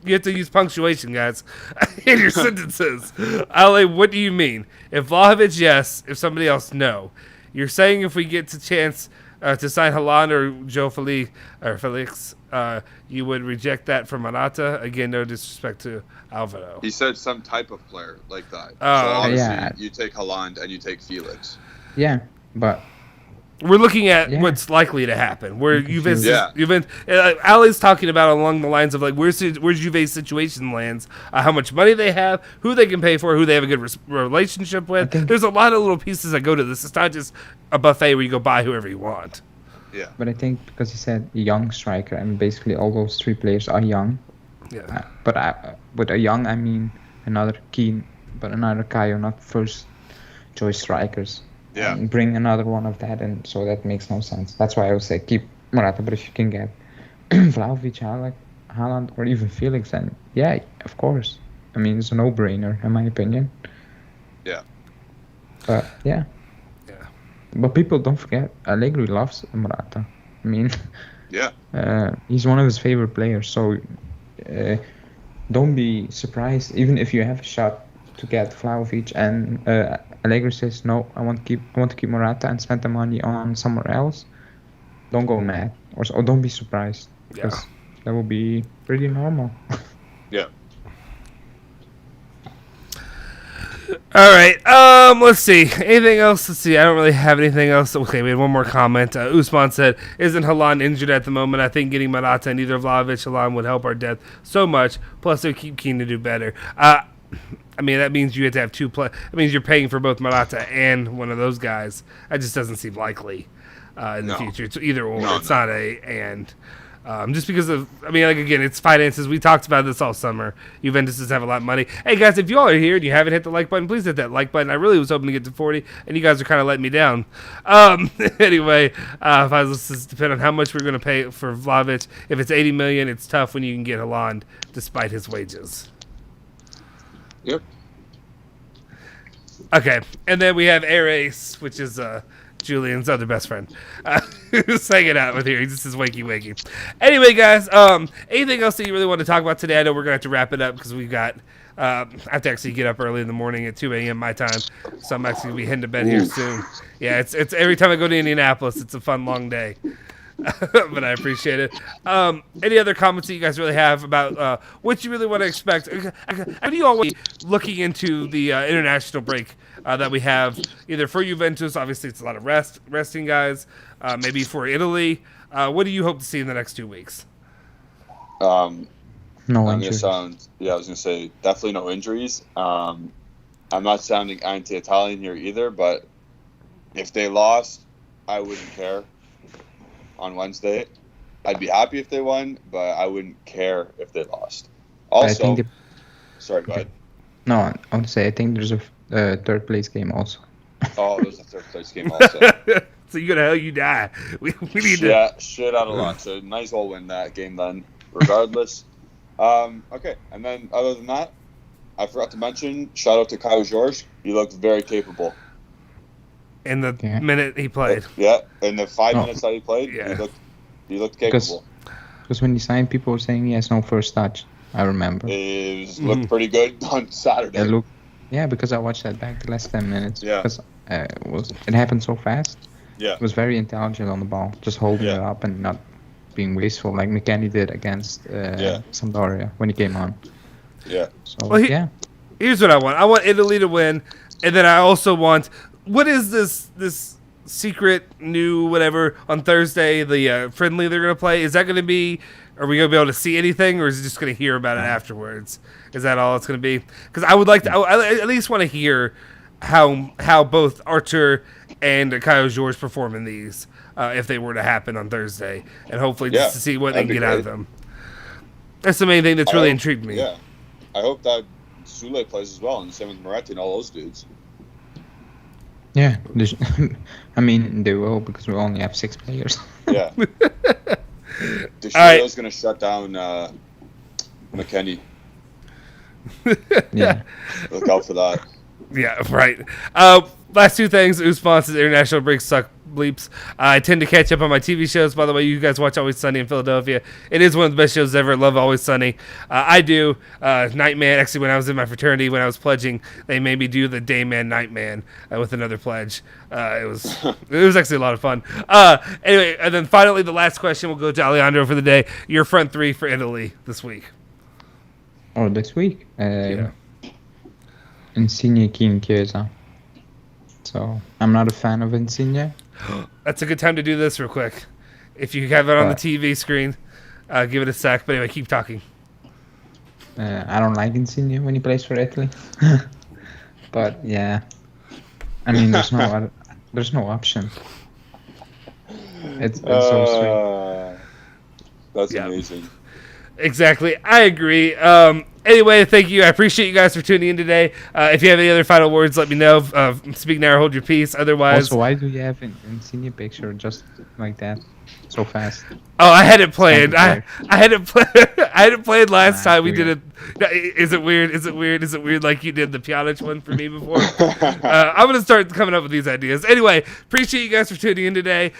You have to use punctuation, guys, in your sentences. Ale, what do you mean? If Vlahovic, yes. If somebody else, no. You're saying if we get the chance to sign Haaland or Joe Felix, you would reject that for Morata? Again, no disrespect to Alvaro. He said some type of player like that. So obviously, you take Haaland and you take Felix. Yeah, but we're looking at what's likely to happen. Where Juventus, Ali's talking about along the lines of like where's Juve's situation lands, how much money they have, who they can pay for, who they have a good relationship with. There's a lot of little pieces that go to this. It's not just a buffet where you go buy whoever you want. Yeah. But I think because he said young striker, and basically all those three players are young. Yeah. But a young, I mean another Kean, but another Caio, not first choice strikers. Yeah. And bring another one of that, and so that makes no sense. That's why I would say keep Morata. But if you can get Vlahovic, Haaland, or even Felix, then yeah, of course. I mean, it's a no-brainer in my opinion. Yeah. But yeah. Yeah. But people don't forget, Allegri loves Morata. I mean, Yeah. he's one of his favorite players. So don't be surprised, even if you have a shot to get Vlahovic and Allegri says no, I want to keep Morata and spend the money on somewhere else. Don't go mad, or don't be surprised, because that will be pretty normal. Yeah. All right. Let's see. Anything else? Let's see. I don't really have anything else. Okay, we had one more comment. Usman said, "Isn't Haaland injured at the moment? I think getting Morata and either Vlahovic Haaland would help our depth so much. Plus, they keep Kean to do better." I mean, that means you have to have two play. That means you're paying for both Morata and one of those guys. That just doesn't seem likely in the future. It's either or. It's not a and. Just because of, I mean, like, again, it's finances. We talked about this all summer. Juventus does have a lot of money. Hey, guys, if you all are here and you haven't hit the like button, please hit that like button. I really was hoping to get to 40, and you guys are kind of letting me down. Anyway, if I was to depend on how much we're going to pay for Vlahovic. If it's $80 million, it's tough when you can get Haaland despite his wages. Yep. Okay, and then we have Ares, which is Julian's other best friend, who's hanging out with here. He just is wakey. Anyway, guys, anything else that you really want to talk about today? I know we're going to have to wrap it up because we've got, I have to actually get up early in the morning at 2 a.m. my time, so I'm actually going to be heading to bed here soon. Yeah, it's every time I go to Indianapolis, it's a fun, long day. But I appreciate it. Any other comments that you guys really have about what you really want to expect? How do you always looking into the international break that we have, either for Juventus? Obviously, it's a lot of resting guys. Maybe for Italy. What do you hope to see in the next 2 weeks? No I injuries. was gonna say definitely no injuries. I'm not sounding anti-Italian here either, but if they lost, I wouldn't care. On Wednesday, I'd be happy if they won, but I wouldn't care if they lost. Also, sorry, go ahead. No, I would say I think there's a third place game also. Oh, there's a third place game also. So you go to hell, you die. We need to. Yeah, shit out of luck. So might as well win that game then, regardless. Okay, and then other than that, I forgot to mention, shout out to Kyle George. He looked very capable. In the minute he played. Yeah, in the 5 minutes that he played, he looked capable. Because when he signed, people were saying he has no first touch. I remember. It looked pretty good on Saturday. Because I watched that back the last 10 minutes. Yeah. Because it happened so fast. Yeah. It was very intelligent on the ball, just holding it up and not being wasteful like McKennie did against Sampdoria when he came on. Yeah. So, Here's what I want. I want Italy to win, and then I also want... What is this secret new whatever on Thursday, the friendly they're going to play? Is that going to be... Are we going to be able to see anything, or is it just going to hear about it afterwards? Is that all it's going to be? Because I would like to... I at least want to hear how both Archer and Kyle George perform in these if they were to happen on Thursday. And hopefully just to see what they can get out of them. That's the main thing that's really intrigued me. Yeah. I hope that Sule plays as well, and the same with Moretti and all those dudes. Yeah, I mean, they will because we only have 6 players. Yeah. Deshulo's going to shut down McKennie. Yeah. Look out for that. Yeah, right. Last 2 things. Usman says international breaks suck bleeps. I tend to catch up on my TV shows. By the way, you guys watch Always Sunny in Philadelphia. It is one of the best shows ever. Love Always Sunny. I do. Nightman. Actually, when I was in my fraternity, when I was pledging, they made me do the Dayman Nightman with another pledge. It was actually a lot of fun. Anyway, and then finally, the last question will go to Alejandro for the day. Your front 3 for Italy this week. Oh, this week? Insigne, Kean, Chiesa. So, I'm not a fan of Insigne. That's a good time to do this real quick. If you have it on the TV screen, give it a sec. But anyway, keep talking. I don't like Insigne when he plays for Italy. But yeah, I mean, there's no option. It's so strange. That's amazing. Exactly. I agree. Anyway, thank you. I appreciate you guys for tuning in today. If you have any other final words, let me know. Speak now or hold your peace. Otherwise, Also, why do you have an senior picture just like that, so fast? oh, I had it planned. Kind of I had it planned. I had it planned last Nah, time we did weird. it. Is it weird? Is it weird? Is it weird like you did the Pjanic one for me before? I'm gonna start coming up with these ideas. Anyway, appreciate you guys for tuning in today.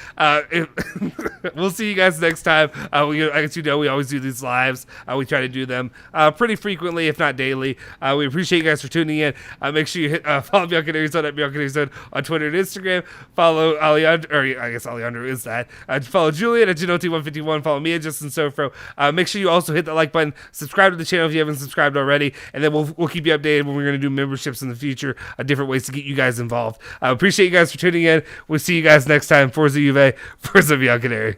We'll see you guys next time. As you know, we always do these lives. We try to do them pretty frequently, if not daily. We appreciate you guys for tuning in. Make sure you hit follow bianconerizone at bianconerizone on Twitter and Instagram. Follow Alejandro, or I guess Alejandro is that. Follow Julian at Genote151. Follow me at Justin Sofro. Make sure you also hit the like button. Subscribe to the channel if you haven't subscribed already, and then we'll keep you updated when we're going to do memberships in the future, different ways to get you guys involved. Appreciate you guys for tuning in. We'll see you guys next time. Forza Juve, Forza Bianconeri.